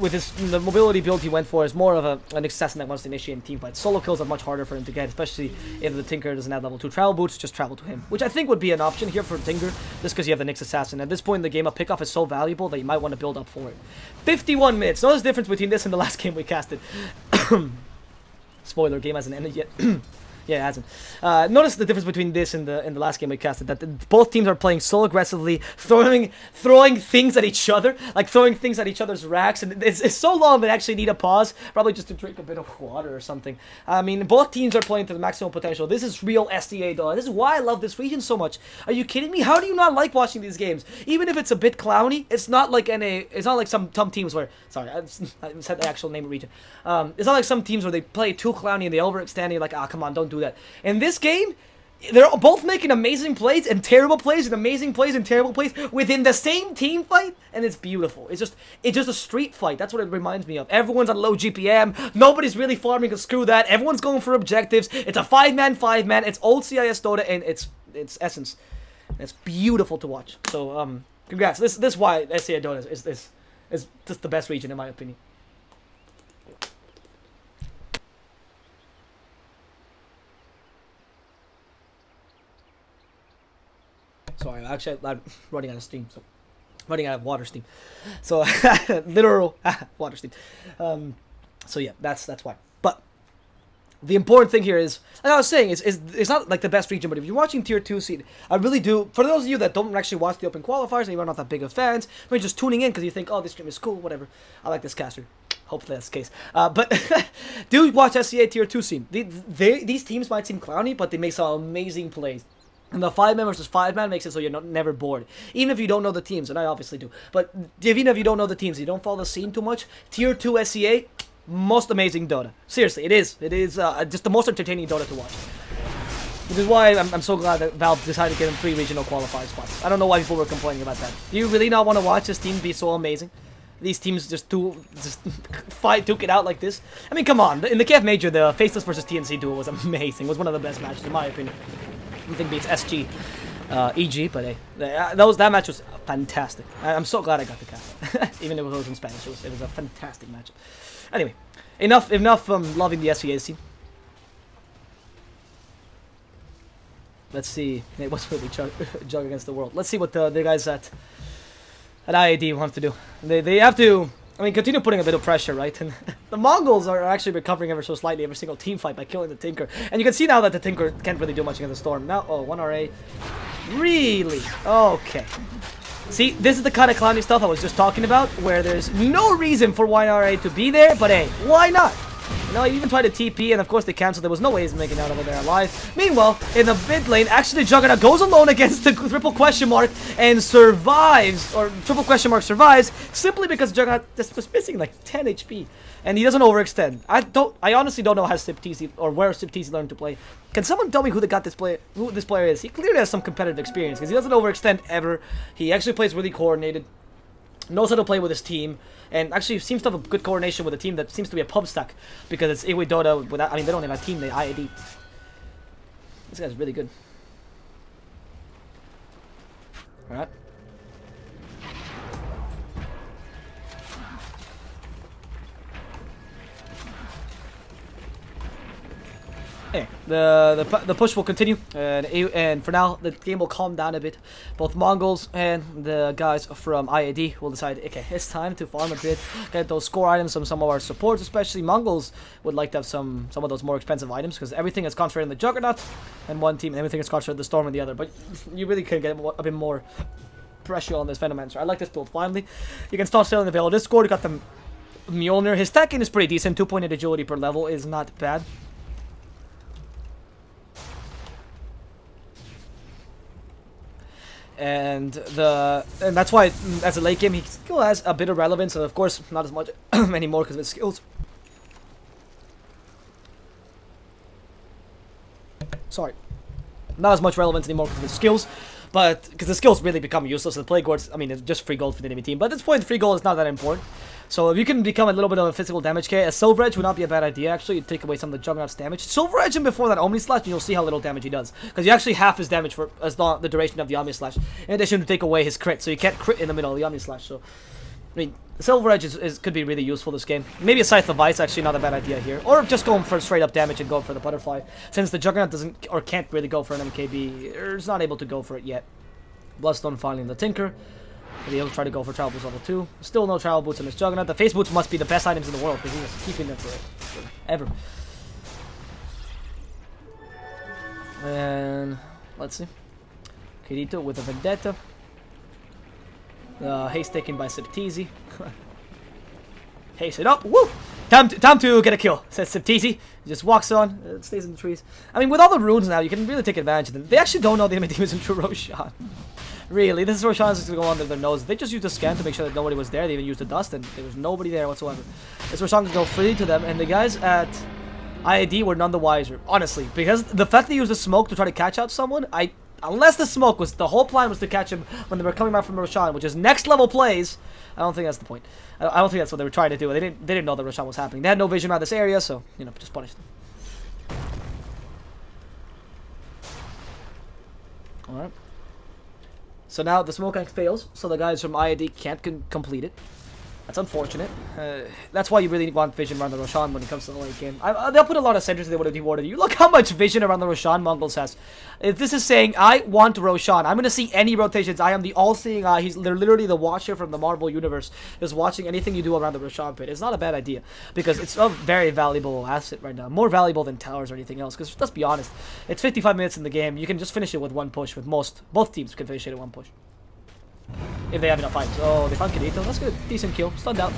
the mobility build he went for, is more of an assassin that wants to initiate team fights. Solo kills are much harder for him to get, especially if the Tinker doesn't have level 2 travel boots. Just travel to him, which I think would be an option here for Tinker, just because you have the Nyx Assassin. At this point in the game, a pickoff is so valuable that you might want to build up for it. 51 minutes. Notice the difference between this and the last game we casted. Spoiler, game hasn't ended yet. Yeah, it hasn't. Notice the difference between this and the last game we casted. That both teams are playing so aggressively, throwing things at each other, like throwing things at each other's racks, and it's so long they actually need a pause, probably just to drink a bit of water or something. I mean, both teams are playing to the maximum potential. This is real SDA, though. This is why I love this region so much. Are you kidding me? How do you not like watching these games? Even if it's a bit clowny, it's not like some teams where, sorry, I said the actual name of region. It's not like some teams where they play too clowny and they overextend and you're like, ah, come on, don't do that. In this game, they're both making amazing plays and terrible plays and amazing plays and terrible plays within the same team fight, and it's beautiful. It's just a street fight. That's what it reminds me of. Everyone's on low GPM. Nobody's really farming, because screw that. Everyone's going for objectives. It's a 5-man. It's old CIS Dota, and it's essence. And it's beautiful to watch. So congrats. This is why SCI Dota is just the best region in my opinion. Sorry, actually, I'm running out of steam. So, running out of water steam. So, literal water steam. So yeah, that's why. But the important thing here is, like I was saying, is it's not like the best region. But if you're watching Tier 2 seed, I really do. For those of you that don't actually watch the Open Qualifiers, and you're not that big of fans, maybe just tuning in because you think, oh, this stream is cool, whatever. I like this caster. Hopefully that's the case. But do watch SCA Tier 2 scene. These teams might seem clowny, but they make some amazing plays. And the 5-man versus 5-man makes it so you're never bored. Even if you don't know the teams, and I obviously do. But even if you don't know the teams, you don't follow the scene too much, Tier 2 SEA, most amazing Dota. Seriously, it is. It is just the most entertaining Dota to watch. Which is why I'm so glad that Valve decided to give him 3 regional qualifier spots. I don't know why people were complaining about that. Do you really not want to watch this team be so amazing? These teams just duke it out like this? I mean, come on. In the KF Major, the Faceless versus TNC duel was amazing. It was one of the best matches, in my opinion. I think beats SG, EG, but hey, that match was fantastic. I'm so glad I got the cap, even if it was in Spanish. It was a fantastic match. Anyway, enough loving the SEA scene. Let's see. It was really jug against the world. Let's see what the guys at IAD want to do. They have to. I mean, continue putting a bit of pressure, right? And the Mongolz are actually recovering ever so slightly every single team fight by killing the Tinker. And you can see now that the Tinker can't really do much against the Storm. Now, oh, 1 RA. Really? Okay. See, this is the kind of clowny stuff I was just talking about, where there's no reason for 1 RA to be there, but hey, why not? You know, I even tried to TP, and of course they canceled. There was no way he's making out over there alive. Meanwhile, in the mid lane, actually Juggernaut goes alone against the triple question mark and survives, or triple question mark survives, simply because Juggernaut just was missing like 10 HP. And he doesn't overextend. I honestly don't know how SipTZ, or where SipTZ learned to play. Can someone tell me who this player is? He clearly has some competitive experience, because he doesn't overextend ever. He actually plays really coordinated, knows how to play with his team, and actually seems to have a good coordination with a team that seems to be a pub stack, because it's Iwi Dota without, I mean, they don't have a team, they IAD. This guy's really good. Alright. Hey, the push will continue, and for now the game will calm down a bit. Both Mongolz and the guys from IAD will decide, okay, it's time to farm a bit, get those score items from some of our supports. Especially Mongolz would like to have some of those more expensive items, because everything is concentrated in the Juggernaut in one team, and everything is concentrated in the Storm in the other. But you really can get a bit more pressure on this Venomancer. I like this build. Finally, you can start selling the Veil Discord. You got the Mjolnir. His stacking is pretty decent. 2.8 agility per level is not bad. And that's why, as a late game, he still has a bit of relevance, and of course, not as much anymore because of his skills. Sorry. Not as much relevance anymore because of his skills, but because the skills really become useless. The play gourds, I mean, it's just free gold for the enemy team, but at this point, free gold is not that important. So if you can become a little bit of a physical damage carry, a Silver Edge would not be a bad idea, actually. You'd take away some of the Juggernaut's damage. Silver Edge him before that Omni Slash, and you'll see how little damage he does. Because you actually half his damage for the duration of the Omni Slash. In addition to take away his crit, so you can't crit in the middle of the Omni Slash. So, I mean, Silver Edge could be really useful this game. Maybe a Scythe of Ice, actually not a bad idea here. Or just going for straight up damage and go for the Butterfly. Since the Juggernaut doesn't, or can't really go for an MKB, or is not able to go for it yet. Bloodstone finally in the Tinker. He'll try to go for Travel Boots level 2. Still no Travel Boots in this Juggernaut. The Face Boots must be the best items in the world, because he's keeping them forever. And let's see. Kirito with a Vendetta. Haste taken by SipTZ. Haste it up. Woo! Time to get a kill, says SipTZ. He just walks on, stays in the trees. I mean, with all the runes now, you can really take advantage of them. They actually don't know the enemy team is in true Roshan. Really, this is Roshan's going to go under their nose. They just used a scan to make sure that nobody was there. They even used the dust, and there was nobody there whatsoever. This Roshan can go free to them, and the guys at IAD were none the wiser, honestly. Because the fact they used the smoke to try to catch out someone, unless the smoke was, the whole plan was to catch him when they were coming back from Roshan, which is next level plays, I don't think that's the point. I don't think that's what they were trying to do. They didn't know that Roshan was happening. They had no vision around this area, so, you know, just punish them. Alright. So now the smoke axe fails, so the guys from IAD can't complete it. That's unfortunate. That's why you really want vision around the Roshan when it comes to the late game. They'll put a lot of centers they would have dewarded you. Look how much vision around the Roshan Mongolz has. If this is saying, I want Roshan, I'm going to see any rotations. I am the all-seeing eye. They're literally the watcher from the Marvel universe, just watching anything you do around the Roshan pit. It's not a bad idea, because it's a very valuable asset right now. More valuable than towers or anything else, because let's be honest, it's 55 minutes in the game. You can just finish it with one push, with both teams can finish it in one push. If they have enough fights. Oh, they found Kirito. That's good. Decent kill. Stunned out.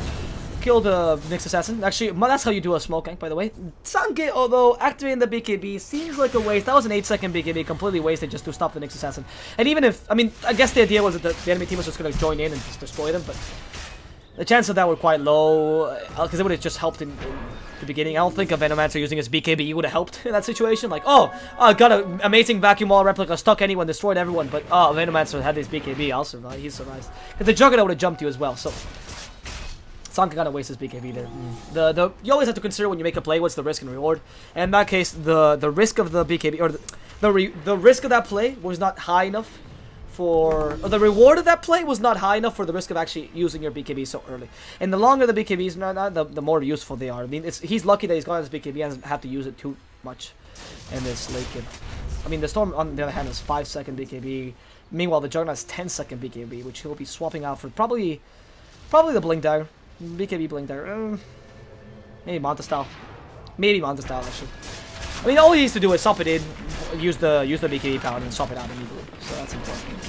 kill the Nyx Assassin. Actually, that's how you do a smoke gank, by the way. Sanke, although activating the BKB seems like a waste. That was an 8-second BKB, completely wasted just to stop the Nyx Assassin. And even if, I mean, I guess the idea was that the enemy team was just going to join in and just destroy them, but the chance of that were quite low, because it would have just helped in the beginning. I don't think a Venomancer using his BKB would have helped in that situation. Like, oh, I got an amazing vacuum wall replica, stuck anyone, destroyed everyone, but oh, Venomancer had his BKB, I'll survive, he survives. Because the Juggernaut would have jumped you as well, so Sanka kind of wastes his BKB there. You always have to consider when you make a play what's the risk and reward. And in that case, the risk of the BKB, or the risk of that play was not high enough for, or the reward of that play was not high enough for the risk of actually using your BKB so early. And the longer the BKBs, the more useful they are. I mean, he's lucky that he's got his BKB and doesn't have to use it too much in this late game. I mean, the Storm, on the other hand, has 5-second BKB. Meanwhile, the Juggernaut has 10-second BKB, which he'll be swapping out for probably the Blink Dagger. BKB Blink Dagger. Maybe Manta Style. Maybe Manta Style, actually. I mean, all he needs to do is swap it in, use the BKB power, and swap it out immediately. So that's important.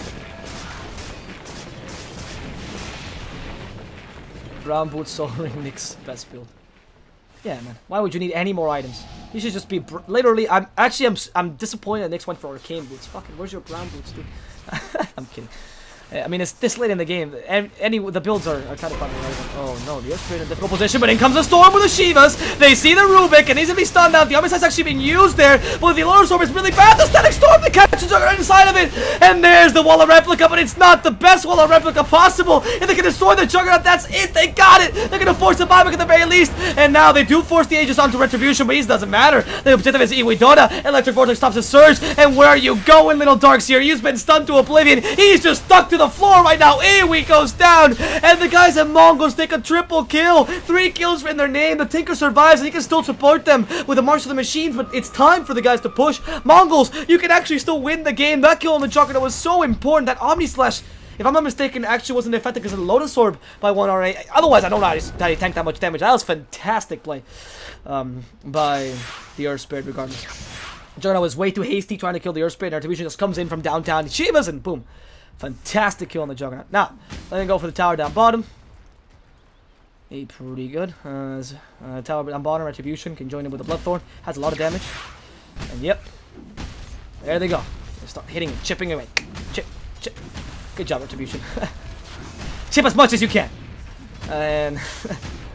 Brown Boots, Soul Ring, Nyx, best build. Yeah, man. Why would you need any more items? You should just be literally. I'm disappointed that Nyx went for Arcane Boots. Fucking, where's your Brown Boots, dude? I'm kidding. I mean, it's this late in the game. The builds are kind of fun. Oh no, the Earthspirit in a difficult position, but in comes the Storm with the Shivas. They see the Rubik, and he's gonna be stunned out. The Omniscience actually being used there, but the Lower Storm is really bad. The Static Storm, they catch the Juggernaut inside of it, and there's the Wall of Replica, but it's not the best Wall of Replica possible. If they can destroy the Juggernaut, that's it. They got it. They're gonna force the buyback at the very least, and now they do force the Aegis onto Retribution, but it doesn't matter. The objective is Iwidota. Electric Vortex stops the surge, and where are you going, little Darkseer? He's been stunned to oblivion. He's just stuck to the floor right now. Iwi goes down, and the guys at Mongolz take a triple kill. 3 kills in their name. The Tinker survives, and he can still support them with the March of the Machines, but it's time for the guys to push. Mongolz, you can actually still win the game. That kill on the Juggernaut was so important. That Omni Slash, if I'm not mistaken, actually wasn't effective because of the Lotus Orb by 1 RA. Otherwise, I don't know how he tanked that much damage. That was fantastic play by the Earth Spirit, regardless. Juggernaut was way too hasty trying to kill the Earth Spirit, and Retribution just comes in from downtown. Shivas, and boom. Fantastic kill on the Juggernaut. Now, let me go for the tower down bottom. Pretty good. Tower down bottom, Retribution can join in with the Bloodthorn. Has a lot of damage. And yep. There they go. They start hitting and chipping away. Chip, chip. Good job, Retribution. Chip as much as you can. And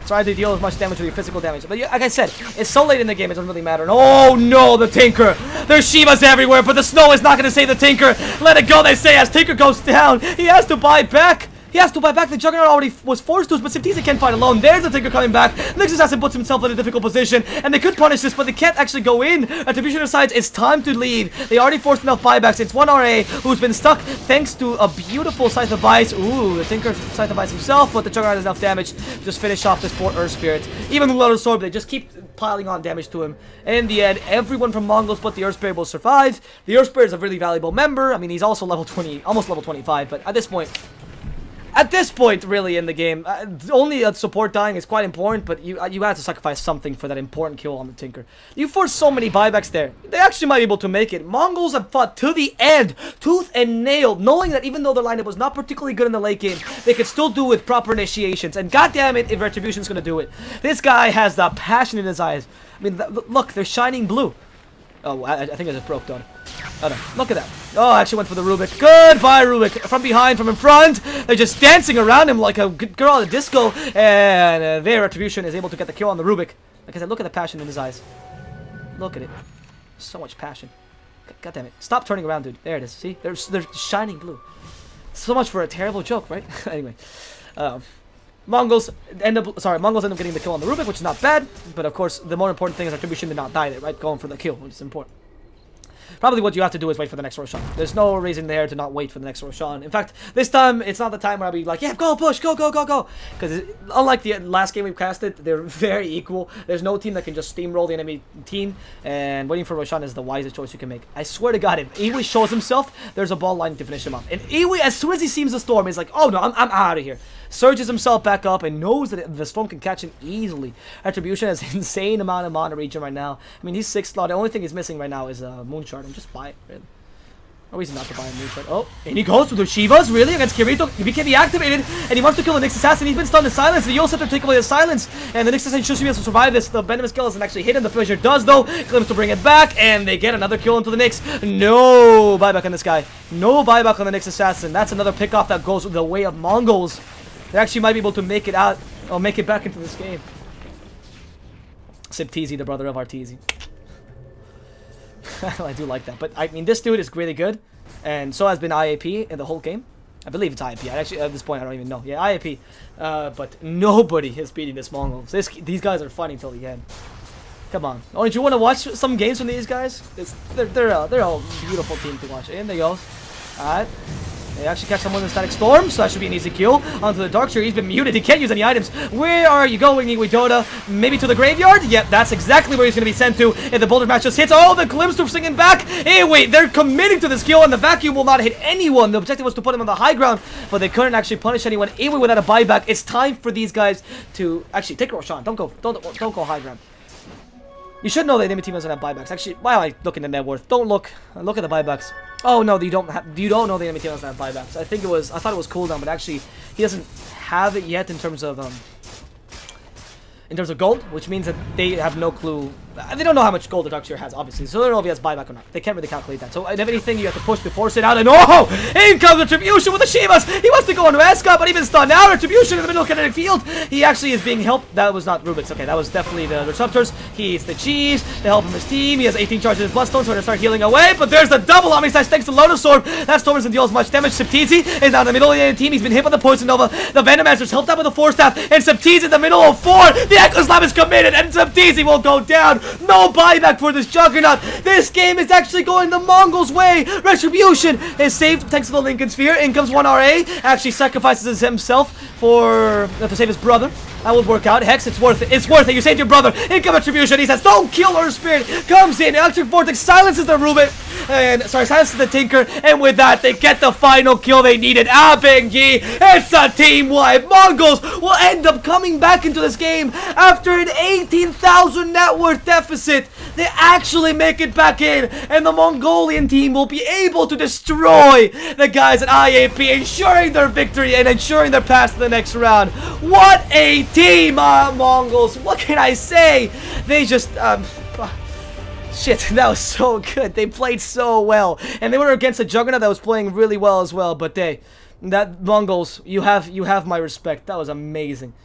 try to deal as much damage with your physical damage. But like I said, it's so late in the game, it doesn't really matter. And oh no, the Tinker! There's Shivas everywhere, but the snow is not going to save the Tinker. Let it go, they say, as Tinker goes down. He has to buy back. He has to buy back. The Juggernaut already was forced to, but Simtiza can't fight alone. There's the Tinker coming back. Nyx Assassin puts himself in a difficult position, and they could punish this, but they can't actually go in. Retribution decides it's time to leave. They already forced enough buybacks. It's 1 RA who's been stuck thanks to a beautiful Scythe of Ice. Ooh, the Tinker Scythe of Ice himself, but the Juggernaut has enough damage to just finish off this poor Earth Spirit. Even with Lotus Orb, they just keep piling on damage to him. And in the end, everyone from Mongolz but the Earth Spirit will survive. The Earth Spirit is a really valuable member. I mean, he's also level 20, almost level 25, but at this point, really, in the game, only a support dying is quite important, but you have to sacrifice something for that important kill on the Tinker. You force so many buybacks there. They actually might be able to make it. Mongolz have fought to the end, tooth and nail, knowing that even though their lineup was not particularly good in the late game, they could still do with proper initiations. And goddammit, if Retribution's going to do it. This guy has the passion in his eyes. I mean, look, they're shining blue. Oh, I think I just broke down. Oh no, look at that. Oh, I actually went for the Rubik. Goodbye, Rubik. From behind, from in front. They're just dancing around him like a good girl at a disco. And their Retribution is able to get the kill on the Rubik. Like I said, look at the passion in his eyes. Look at it. So much passion. God damn it. Stop turning around, dude. There it is. See? They're shining blue. So much for a terrible joke, right? Anyway. Mongolz end up getting the kill on the Rubik, which is not bad. But of course, the more important thing is Retribution did not die there, right? Going for the kill, which is important. Probably what you have to do is wait for the next Roshan. There's no reason there to not wait for the next Roshan. In fact, this time, it's not the time where I'll be like, yeah, go, push, go, go, go, go. Because unlike the last game we've casted, they're very equal. There's no team that can just steamroll the enemy team. And waiting for Roshan is the wisest choice you can make. I swear to God, if Iwi shows himself, there's a ball line to finish him up. And Iwi, as soon as he sees the Storm, he's like, oh no, I'm out of here. Surges himself back up and knows that the Storm can catch him easily. Retribution has an insane amount of mana region right now. I mean, he's 6th slot. The only thing he's missing right now is Moonshard, and just buy it, really. Oh, he's not to buy a move, but oh, and he goes with the Shivas, really, against Kirito. He became deactivated, and he wants to kill the Nyx Assassin. He's been stunned in silence. The Yosef to take away the silence, and the Nyx Assassin should be able to survive this. The Venomous Kill doesn't actually hit him. The Fissure does, though. Claims to bring it back, and they get another kill into the Nyx. No buyback on this guy. No buyback on the Nyx Assassin. That's another pickoff that goes the way of Mongolz. They actually might be able to make it out, or make it back into this game. Sipteezy, the brother of Arteezy. I do like that, but I mean, this dude is really good, and so has been IAP in the whole game. I believe it's IAP. Actually, at this point, I don't even know. Yeah, IAP. But nobody is beating this Mongolz. These guys are fighting till the end. Come on. Oh, don't you want to watch some games from these guys? They're a beautiful team to watch. In they go. Alright. They actually catch someone in Static Storm, so that should be an easy kill. Onto the Dark Share. He's been muted. He can't use any items. Where are you going, Iwidota? Maybe to the graveyard? Yep, that's exactly where he's going to be sent to. If the Boulder Match just hits. Oh, the Glimpse singing back. Hey, wait, they're committing to this kill, and the Vacuum will not hit anyone. The objective was to put him on the high ground, but they couldn't actually punish anyone, even without a buyback. It's time for these guys to actually take Roshan. Don't go high ground. You should know that enemy team doesn't have buybacks. Actually, why am I looking at net worth? Don't look. Look at the buybacks. Oh no, you don't know the enemy team doesn't have buybacks. I thought it was cooldown, but actually he doesn't have it yet in terms of gold, which means that they have no clue. They don't know how much gold the Darkseer has, obviously, so they don't know if he has buyback or not. They can't really calculate that. So if anything, you have to push to force it out. And oh, in comes Retribution with the Shivas. He wants to go into Escott, but even stunned out. Retribution in the middle of kinetic field. He actually is being helped. That was not Rubik's. Okay, that was definitely the Disruptors. He eats the cheese. They help him his team. He has 18 charges in Bloodstone, so they're going to start healing away. But there's the double Omni-Size thanks to Lotus Orb. That Storm doesn't deal as much damage. Sipteezy is now in the middle of the team. He's been hit by the Poison Nova. The Venomancer's helped out with the Force Staff, and Sipteezy in the middle of 4. The Echo Slam is committed, and Sipteezy will go down. No buyback for this Juggernaut. This game is actually going the Mongol's way. Retribution is saved thanks to the Lincoln Sphere. In comes 1 RA. Actually sacrifices himself to save his brother. That would work out. Hex, it's worth it. It's worth it. You saved your brother. In comes Retribution. He says, don't kill her spirit. Comes in. Electric Vortex silences the Rubik. Silences the Tinker. And with that, they get the final kill they needed. Abengi. It's a team wipe. Mongolz will end up coming back into this game after an 18,000 net worth deficit. They actually make it back in, and the Mongolian team will be able to destroy the guys at IAP, ensuring their victory and ensuring their pass to the next round. What a team, Mongolz! What can I say? They just, shit, that was so good. They played so well, and they were against a Juggernaut that was playing really well as well. But that Mongolz, you have my respect. That was amazing.